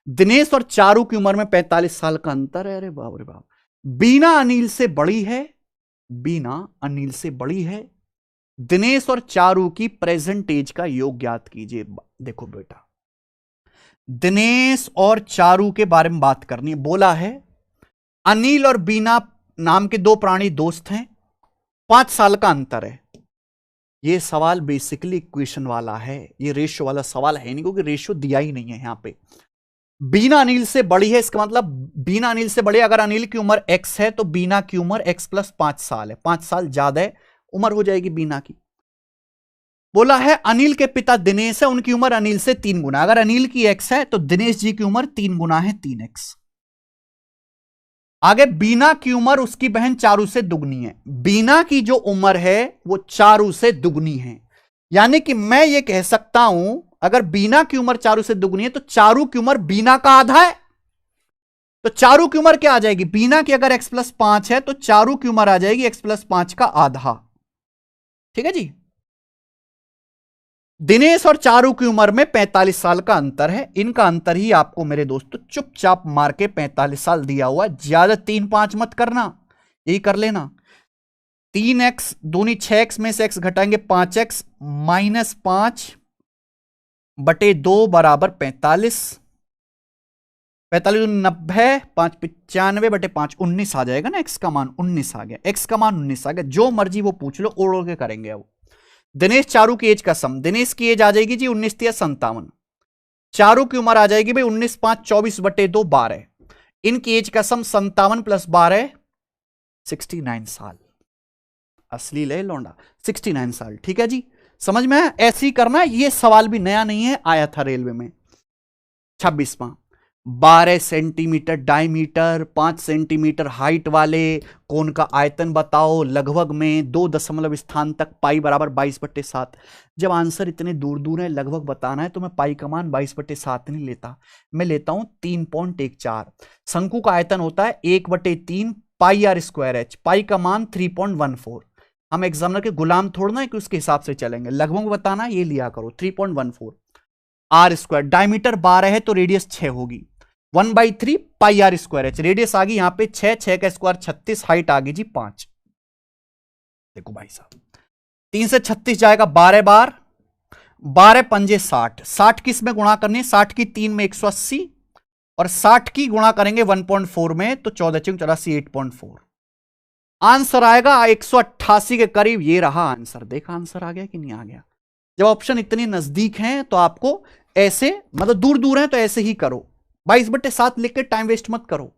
दिनेश और चारू की उम्र में 45 साल का अंतर है। अरे बाप रे बाप। बीना अनिल से बड़ी है, बीना अनिल से बड़ी है। दिनेश और चारू की प्रेजेंट एज का योग ज्ञात कीजिए। देखो बेटा, दिनेश और चारू के बारे में बात करनी है। बोला है अनिल और बीना नाम के 2 प्राणी दोस्त हैं, 5 साल का अंतर है। ये सवाल बेसिकली इक्वेशन वाला है, ये रेशियो वाला सवाल है नहीं, क्योंकि रेशियो दिया ही नहीं है यहां पे। बीना अनिल से बड़ी है, इसका मतलब बीना अनिल से बड़ी। अगर अनिल की उम्र x है तो बीना की उम्र x + 5 साल है। 5 साल ज्यादा है उम्र हो जाएगी बीना की। बोला है अनिल के पिता दिनेश है, उनकी उम्र अनिल से 3 गुना। अगर अनिल की x है तो दिनेश जी की उम्र 3 गुना है, 3x। आगे बीना की उम्र उसकी बहन चारू से दुगनी है। बीना की जो उम्र है वो चारू से दुगनी है, यानी कि मैं ये कह सकता हूं अगर बीना की उम्र चारू से दुगनी है तो चारू की उम्र बीना का आधा है। तो चारू की उम्र क्या आ जाएगी? बीना की अगर x + 5 है तो चारू की उम्र आ जाएगी x + 5 का आधा। ठीक है जी। दिनेश और चारू की उम्र में 45 साल का अंतर है। इनका अंतर ही आपको मेरे दोस्तों चुपचाप मार के 45 साल दिया हुआ है। ज्यादा 3-5 मत करना, यही कर लेना। 3x दूनी 6x में से x घटाएंगे 5x - 5/2 = 45। 45 90, 5 95/5 19 आ जाएगा ना। एक्स का मान 19 आ गया, एक्स का मान 19 आ गया। जो मर्जी वो पूछ लो, ओढ़ के करेंगे। अब दिनेश चारू की एज का सम, दिनेश की एज आ जाएगी जी 19-57। चारू की उम्र आ जाएगी भाई 19 5 24/2 12। इनकी एज का सम 57 + 12 69 साल। असली ले लौंडा 69 साल। ठीक है जी, समझ में आया? ऐसे ही करना है। ये सवाल भी नया नहीं है, आया था रेलवे में। 26वां, 12 सेंटीमीटर डायमीटर, 5 सेंटीमीटर हाइट वाले कोन का आयतन बताओ लगभग में 2 दशमलव स्थान तक, पाई बराबर 22/7। जब आंसर इतने दूर दूर है, लगभग बताना है, तो मैं पाई का मान 22/7 नहीं लेता, मैं लेता हूं 3.14। शंकु का आयतन होता है 1/3 पाई आर स्क्वायर एच, पाई का मान 3.14। हम एग्जामिनर के गुलाम थोड़ना है कि उसके हिसाब से चलेंगे, लगभग बताना ये लिया करो 3.14 आर स्क्वायर। डायमीटर 12 है तो रेडियस 6 होगी, 1/3 pi r square H. Radius आ गई यहां पे 6, 6 का स्क्वायर 36, हाइट आ गई जी 5। देखो भाई साहब, 3 से 36 जाएगा 12 बार, 12 पंजे 60, 60 किस में गुणा करनी है? 60 की 3 में 180, और 60 की गुणा करेंगे 1.4 में तो 14×84 8.4। आंसर आएगा 188 के करीब। ये रहा आंसर। देखा आंसर आ गया कि नहीं आ गया? जब ऑप्शन इतने नजदीक हैं तो आपको ऐसे, मतलब दूर दूर हैं तो ऐसे ही करो, 22/7 लिख के टाइम वेस्ट मत करो।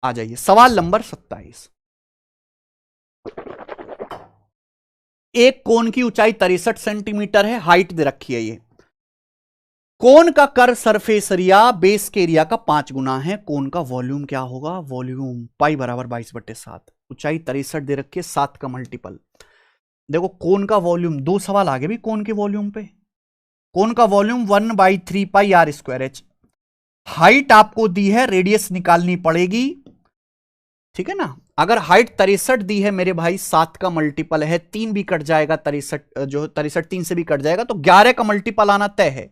आ जाइए सवाल नंबर 27। एक कोन की ऊंचाई 63 सेंटीमीटर है, हाइट दे रखी है। ये कोन का कर्व सरफेस एरिया बेस के एरिया का 5 गुना है। कोन का वॉल्यूम क्या होगा? वॉल्यूम पाई बराबर 22/7, ऊंचाई 63 दे रखी है, 7 का मल्टीपल। देखो कोन का वॉल्यूम, 2 सवाल आगे भी कोन के वॉल्यूम पे। कोन का volume 1/3 pi r square h. Height आपको दी है, रेडियस निकालनी पड़ेगी, ठीक है ना। अगर हाइट 63 दी है मेरे भाई, 7 का मल्टीपल है, 3 भी कट जाएगा, 63 जो 63 3 से भी कट जाएगा, तो 11 का मल्टीपल आना तय है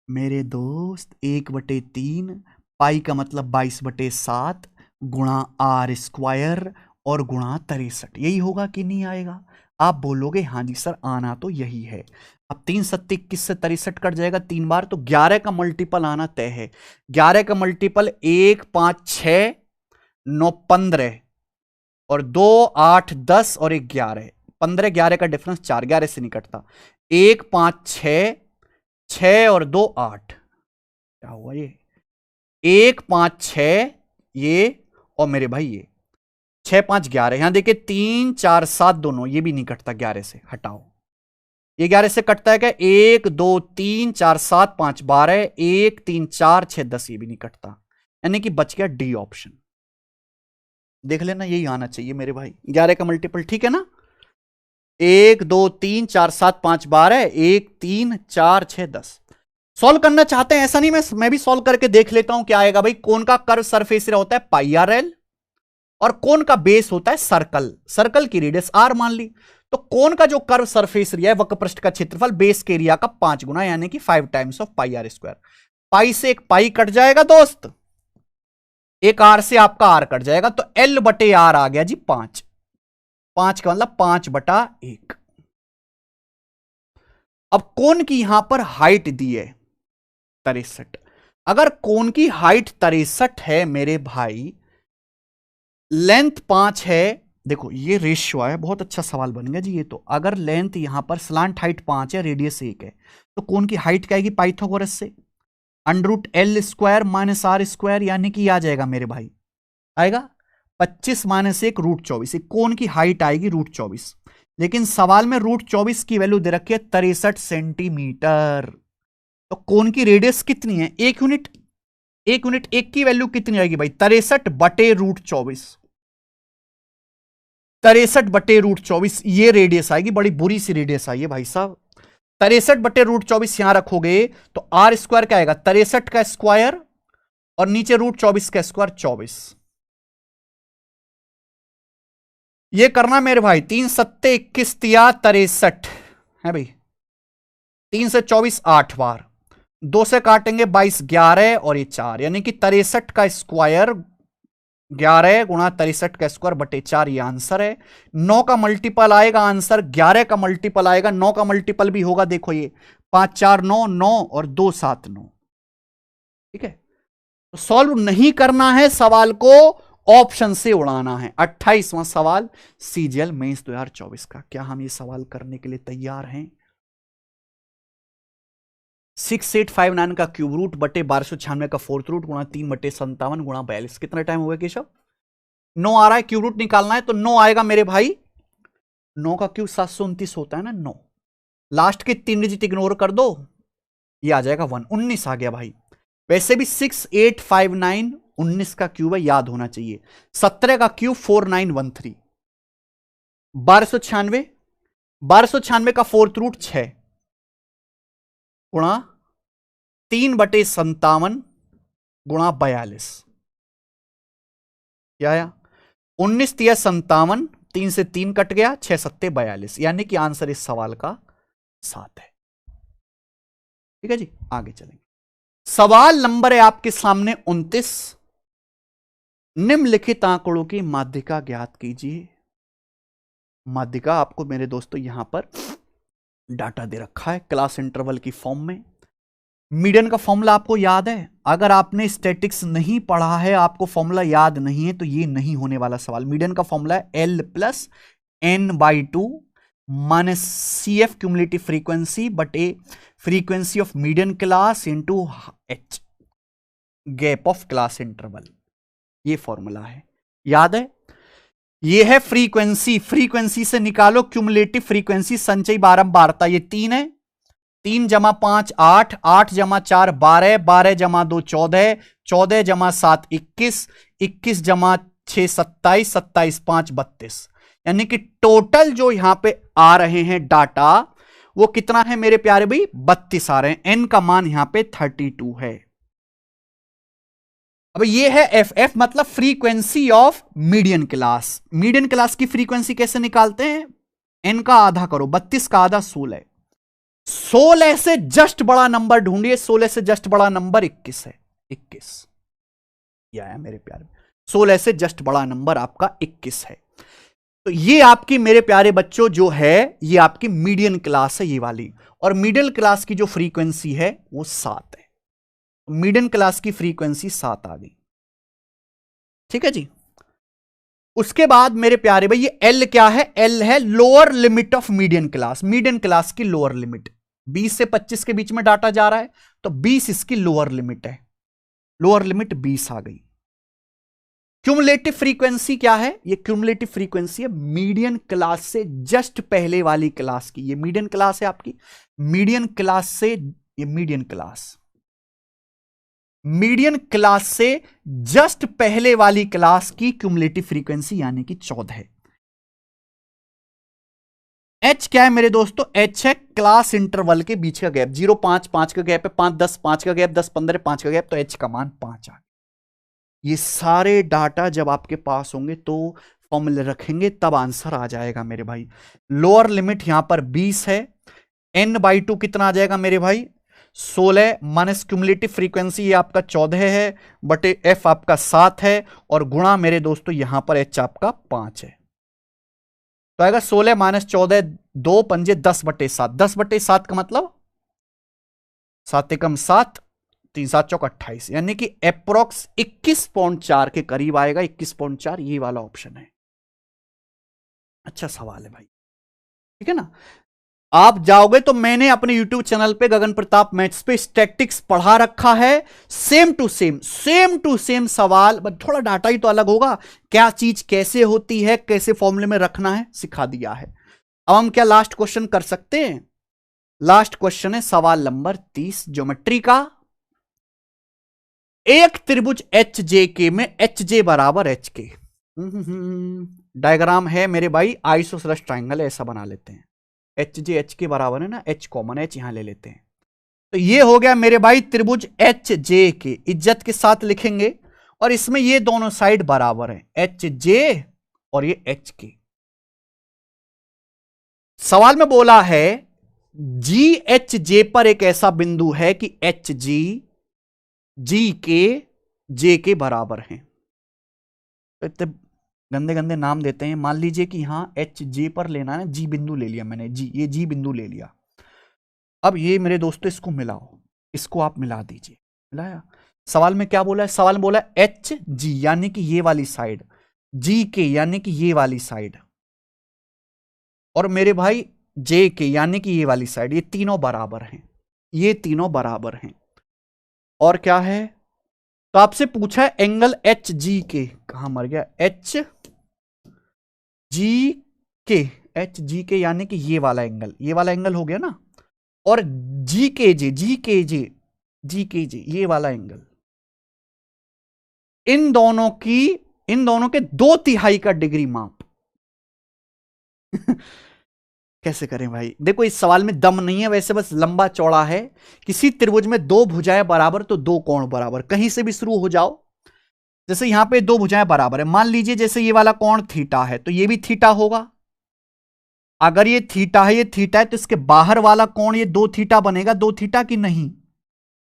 मेरे दोस्त। 1/3 पाई का मतलब 22/7 गुणा आर स्क्वायर और गुणा 63, यही होगा कि नहीं आएगा? आप बोलोगे हाँ जी सर आना तो यही है। अब 3 7 21 से 63 कट जाएगा 3 बार, तो 11 का मल्टीपल आना तय है। 11 का मल्टीपल 1 5 6 9 15 और 2 8 10 और 1 11, 15 11 का डिफरेंस 4, 11 से नहीं कटता। 1 5 6, 6 और 2 8, क्या हुआ ये? 1 5 6 ये, और मेरे भाई ये 6 5 11, यहां देखिए 3 4 7 दोनों, ये भी नहीं कटता 11 से, हटाओ। ये 11 से कटता है क्या? 1 2 3 4 7 5 12, 1 3 4 6 10, ये भी नहीं कटता, यानी कि बच गया डी ऑप्शन। देख लेना, यही आना चाहिए मेरे भाई, 11 का मल्टीपल, ठीक है ना। 1 2 3 4 7 5 12, 1 3 4 6 10। सॉल्व करना चाहते हैं ऐसा नहीं, मैं भी सॉल्व करके देख लेता हूं क्या आएगा भाई। कोन का कर्व सरफेस एरिया होता है पाई आर एल, और कोन का बेस होता है सर्कल। सर्कल की रेडियस आर मान ली, तो कोन का जो कर्व सरफेस एरिया है, वक्र पृष्ठ का क्षेत्रफल बेस के एरिया का 5 गुना, यानी कि 5 times of pi r square. Pi से एक पाई कट जाएगा दोस्त, एक आर से आपका आर कट जाएगा, तो एल बटे आर आ गया जी 5। 5 का मतलब 5/1। अब कोन की यहां पर हाइट दी है 63। अगर कोन की हाइट 63 है मेरे भाई, लेंथ 5 है, देखो ये रेशियो है, बहुत अच्छा सवाल बन गया जी ये तो। अगर लेंथ यहां पर स्लांट हाइट 5 है, रेडियस 1 है, तो कोन की हाइट क्या आएगी पाइथागोरस से? √L² - R स्क्वायर, यानी कि आ जाएगा मेरे भाई, आएगा 25 - 1 √24। कोन की हाइट आएगी √24, लेकिन सवाल में √24 की वैल्यू दे रखी है 63 सेंटीमीटर। तो कोन की रेडियस कितनी है? 1 यूनिट। 1 यूनिट, 1 की वैल्यू कितनी आएगी भाई? 63/√24। 63/√24 ये रेडियस आएगी, बड़ी बुरी सी रेडियस आई है भाई साहब। 63/√24 यहां रखोगे तो आर स्क्वायर क्या आएगा? 63 का स्क्वायर और नीचे √24 का स्क्वायर 24। ये करना मेरे भाई, 3 7 21 तिया 63 है भाई, 3 से 24 8 बार, 2 से काटेंगे 22 11 और ये 4, यानी कि 63 का स्क्वायर 11 गुणा 63 का स्क्वायर बटे 4, ये आंसर है। 9 का मल्टीपल आएगा आंसर, 11 का मल्टीपल आएगा, 9 का मल्टीपल भी होगा, देखो ये 5 4 9 9 और 2 7 9, ठीक है। तो सॉल्व नहीं करना है सवाल को, ऑप्शन से उड़ाना है। 28वां सवाल सीजीएल मेंस 2024 का। क्या हम ये सवाल करने के लिए तैयार हैं? 6859 का क्यूब रूट बटे 1296 का फोर्थ रूट गुणा 3/57 गुणा 42। कितना टाइम हो गया केशव? 9 आ रहा है, क्यूब रूट निकालना है तो 9 आएगा मेरे भाई। 9 का क्यूब 729 होता है ना, 9। लास्ट के 3 डिजिट इग्नोर कर दो, ये आ जाएगा 1। 19 आ गया भाई। वैसे भी 6859 19 का क्यूब है, याद होना चाहिए। 17 का क्यूब 4913। 1296 का फोर्थ रूट 6 गुणा 3/57 गुणा 42। क्या आया? 19 तिया 57, 3 से 3 कट गया, 6 सत्ते 42, यानी कि आंसर इस सवाल का 7 है। ठीक है जी, आगे चलेंगे। सवाल नंबर है आपके सामने 29। निम्नलिखित आंकड़ों की माध्यिका ज्ञात कीजिए। माध्यिका आपको मेरे दोस्तों यहां पर डाटा दे रखा है क्लास इंटरवल की फॉर्म में। मीडियन का फॉर्मूला आपको याद है? अगर आपने स्टैटिक्स नहीं पढ़ा है, आपको फॉर्मूला याद नहीं है, तो ये नहीं होने वाला सवाल। मीडियन का फॉर्मूला है L+N/2 minus CF cumulative frequency बटे frequency of median class into H gap of class interval. ये फॉर्मूला है, याद है? ये है फ्रीक्वेंसी, फ्रीक्वेंसी से निकालो क्यूमुलेटिव फ्रीक्वेंसी, संचयी बारंबारता। ये 3 है। 3 + 5 8, 8 + 4 12, 12 + 2 14, 14 + 7 21, 21 + 6 27, 27 + 5 32। यानी कि टोटल जो यहां पे आ रहे हैं डाटा वो कितना है मेरे प्यारे भाई? 32 आ रहे हैं। एन का मान यहां पे 32 है। अब ये है एफ मतलब frequency of median class. Median class की फ्रीक्वेंसी कैसे निकालते हैं? एन का आधा करो, 32 का आधा 16। 16 से जस्ट बड़ा नंबर ढूंढिए। 16 से जस्ट बड़ा नंबर 21 है। 21 ये आया मेरे प्यारे। 16 से जस्ट बड़ा नंबर आपका 21 है। तो ये आपकी मेरे प्यारे बच्चों जो है ये आपकी मीडियन क्लास है, ये वाली। और मिडिल क्लास की जो फ्रीक्वेंसी है वो 7 है। मीडियन क्लास की फ्रीक्वेंसी 7 आ गई। ठीक है जी। उसके बाद मेरे प्यारे भाई ये एल क्या है? एल है lower limit of median class. Median class की लोअर लिमिट 20 से 25 के बीच में डाटा जा रहा है तो 20 इसकी लोअर लिमिट है। लोअर लिमिट 20 आ गई। क्यूमुलेटिव फ्रीक्वेंसी क्या है? ये क्यूमुलेटिव फ्रीक्वेंसी है मीडियन क्लास से जस्ट पहले वाली क्लास की। ये मीडियन क्लास है आपकी। मीडियन क्लास से ये मीडियन क्लास से जस्ट पहले वाली क्लास की क्यूमुलेटिव फ्रीक्वेंसी यानी कि 14 है। एच क्या है मेरे दोस्तों? एच है क्लास इंटरवल के बीच का गैप। 0 5 5 का गैप है, 5 10 5 का गैप, 10 15 5 का गैप, तो एच का मान 5 आ। ये सारे डाटा जब आपके पास होंगे तो फॉर्मूले रखेंगे तब आंसर आ जाएगा मेरे भाई। लोअर लिमिट यहां पर 20 है। n/2 कितना आ जाएगा मेरे भाई? 16 माइनस क्यूमुलेटिव फ्रीक्वेंसी ये आपका 14 है बटे f आपका 7 है और गुणा मेरे दोस्तों यहां पर h आपका 5 है। तो आएगा 16 माइनस 14 2 पंजे 10/7। 10/7 का मतलब 7 एकम 7, 3 7 चौक 28, यानी कि अप्रोक्स 21.4 के करीब आएगा। 21.4 ये वाला ऑप्शन है। अच्छा सवाल है भाई, ठीक है ना? आप जाओगे तो मैंने अपने YouTube चैनल पे गगन प्रताप मैथ्स पे स्टैटिक्स पढ़ा रखा है। सेम टू सेम सवाल, बट थोड़ा डाटा ही तो अलग होगा। क्या चीज कैसे होती है, कैसे फॉर्मूले में रखना है, सिखा दिया है। अब हम क्या लास्ट क्वेश्चन कर सकते हैं? लास्ट क्वेश्चन है सवाल नंबर 30 ज्योमेट्री का। एक त्रिभुज एच जे के में एच जे बराबर एच के। डायग्राम है मेरे भाई, आइसोसेलेस ट्राइंगल ऐसा बना लेते हैं। एच जे एच के बराबर है ना, एच कॉमन, एच यहां ले लेते हैं। तो ये हो गया मेरे भाई त्रिभुज एच जे के, इज्जत के साथ लिखेंगे। और इसमें ये दोनों साइड बराबर है, एच जे और ये एच के। सवाल में बोला है जी एच जे पर एक ऐसा बिंदु है कि एच जी के जे के बराबर हैं। तो इतने गंदे गंदे नाम देते हैं। मान लीजिए कि यहां एच जे पर लेना है, जी बिंदु ले लिया मैंने, जी ये जी बिंदु ले लिया। अब ये मेरे दोस्तों इसको मिलाओ, इसको आप मिला दीजिए। मिलाया? सवाल में क्या बोला है? सवाल में बोला एच जी यानी कि ये वाली साइड, जी के यानी कि ये वाली साइड, और मेरे भाई जे के यानी कि ये वाली साइड, ये तीनों बराबर हैं, ये तीनों बराबर हैं। और क्या है? तो आपसे पूछा है एंगल एच जी के, कहां मर गया, एच जी के, एच जी के यानी कि ये वाला एंगल, ये वाला एंगल हो गया ना, और जी के जे, जी के जे, जी के जे ये वाला एंगल, इन दोनों के 2/3 का डिग्री माप। कैसे करें भाई? देखो इस सवाल में दम नहीं है वैसे, बस लंबा चौड़ा है। किसी त्रिभुज में दो भुजाएं बराबर तो दो कोण बराबर, कहीं से भी शुरू हो जाओ। जैसे यहां पे दो भुजाएं बराबर है, मान लीजिए जैसे ये वाला कोण थीटा है तो ये भी थीटा होगा। अगर ये थीटा है, ये थीटा है, तो इसके बाहर वाला कोण ये 2 थीटा बनेगा, 2 थीटा की नहीं?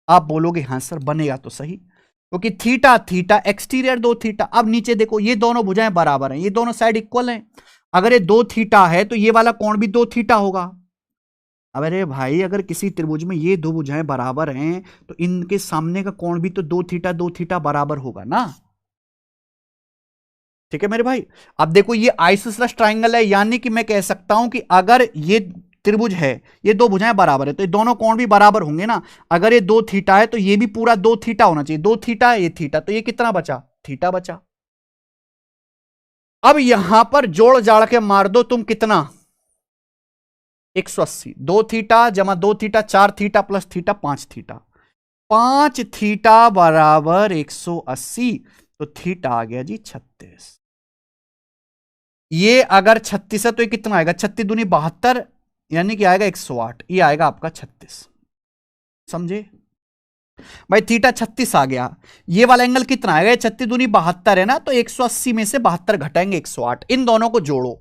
आप बोलोगे हां सर बनेगा तो सही, क्योंकि थीटा थीटा एक्सटीरियर 2 थीटा। अब नीचे देखो ये दोनों भुजाएं बराबर हैं, ये दोनों साइड इक्वल हैं। अगर ये 2 थीटा है तो ये वाला कोण भी 2 थीटा होगा। अब अरे भाई अगर किसी त्रिभुज में ये दो भुजाएं बराबर हैं तो इनके सामने का कोण भी तो 2 थीटा बराबर होगा ना। ठीक है मेरे भाई। अब देखो ये आइसोसेलेस ट्राइंगल है, यानी कि मैं कह सकता हूं कि अगर ये त्रिभुज है, ये दो भुजाएं बराबर है, तो ये दोनों कोण भी बराबर होंगे ना। अगर ये 2 थीटा है तो ये भी पूरा 2 थीटा होना चाहिए। 2 थीटा है, ये थीटा, तो ये कितना बचा? थीटा बचा। अब यहां पर जोड़ जाड़ के मार दो तुम, कितना? 180। 2 थीटा जमा 2 theta 4 theta plus theta 5 theta, 5 theta बराबर 180, तो थीटा आ गया जी 36। ये अगर 36 है तो ये कितना आएगा? 36 दूनी 72, यानी कि आएगा 108। ये आएगा आपका 36। समझे भाई? थीटा 36 आ गया। ये वाला एंगल कितना आएगा? 36 दूनी 72 है ना, तो 180 में से 72 घटाएंगे 108। इन दोनों को जोड़ो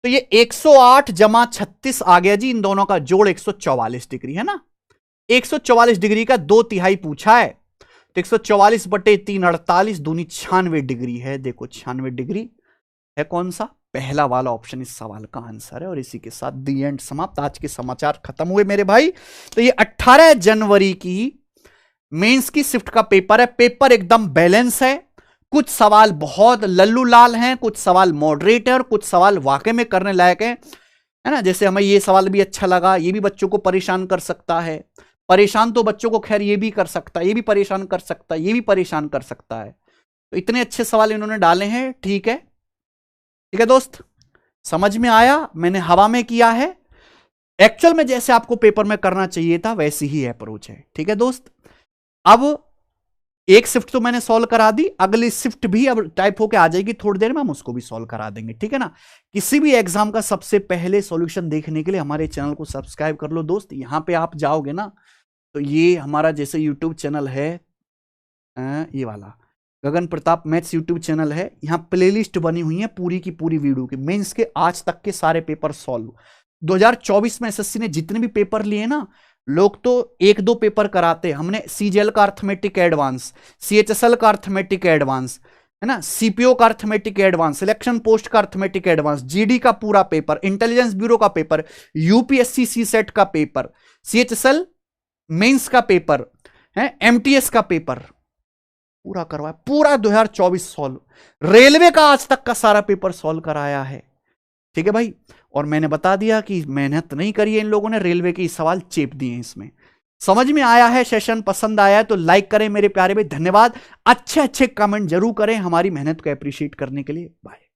तो ये 108 जमा 36 आ गया जी। इन दोनों का जोड़ 144 डिग्री है ना। 144 डिग्री का 2/3 पूछा है, तो 144 बटे 3 48 दूनी 96 डिग्री है। देखो 96 डिग्री है कौन सा? पहला वाला ऑप्शन इस सवाल का आंसर है। और इसी के साथ दी एंड समाप्त। आज के समाचार खत्म हुए मेरे भाई। तो ये 18 जनवरी की मेंस की शिफ्ट का पेपर है। पेपर एकदम बैलेंस है। कुछ सवाल बहुत लल्लू लाल हैं, कुछ सवाल मॉडरेट है, और कुछ सवाल वाकई में करने लायक है ना। जैसे हमें ये सवाल भी अच्छा लगा, ये भी बच्चों को परेशान कर सकता है। परेशान तो बच्चों को खैर ये भी कर सकता है, ये भी परेशान कर सकता है, ये भी परेशान कर सकता है। तो इतने अच्छे सवाल इन्होंने डाले हैं। ठीक है, ठीक है दोस्त, समझ में आया? मैंने हवा में किया है, एक्चुअल में जैसे आपको पेपर में करना चाहिए था वैसी ही अप्रोच है। ठीक है दोस्त, अब एक शिफ्ट तो मैंने सॉल्व करा दी, अगली शिफ्ट भी अब टाइप होके आ जाएगी थोड़ी देर में, हम उसको भी सॉल्व करा देंगे। ठीक है ना। किसी भी एग्जाम का सबसे पहले सॉल्यूशन देखने के लिए हमारे चैनल को सब्सक्राइब कर लो दोस्त। यहां पे आप जाओगे ना तो ये हमारा जैसे यूट्यूब चैनल है, ये वाला गगन प्रताप मैथ्स यूट्यूब चैनल है। यहां प्लेलिस्ट बनी हुई है पूरी की पूरी वीडियो की, मेंस के आज तक के सारे पेपर सॉल्व। 2024 में एसएससी ने जितने भी पेपर लिए ना, लोग तो 1-2 पेपर कराते, हमने सीजीएल का अर्थमेटिक एडवांस, सीएचएसएल का अर्थमेटिक एडवांस, है ना, सीपीओ का अर्थमेटिक एडवांस, सिलेक्शन पोस्ट का अर्थमेटिक एडवांस, जीडी का पूरा पेपर, इंटेलिजेंस ब्यूरो का पेपर, यूपीएससी सीसेट का पेपर, सीएचएसएल मेंस का पेपर है, एमटीएस का पेपर पूरा करवाया। पूरा 2024 सॉल्व। रेलवे का आज तक का सारा पेपर सॉल्व कराया है। ठीक है भाई। और मैंने बता दिया कि मेहनत नहीं करी है इन लोगों ने, रेलवे के सवाल चेप दिए हैं इसमें। समझ में आया है, सेशन पसंद आया है तो लाइक करें मेरे प्यारे भाई। धन्यवाद। अच्छे अच्छे कमेंट जरूर करें हमारी मेहनत को अप्रिशिएट करने के लिए। बाय।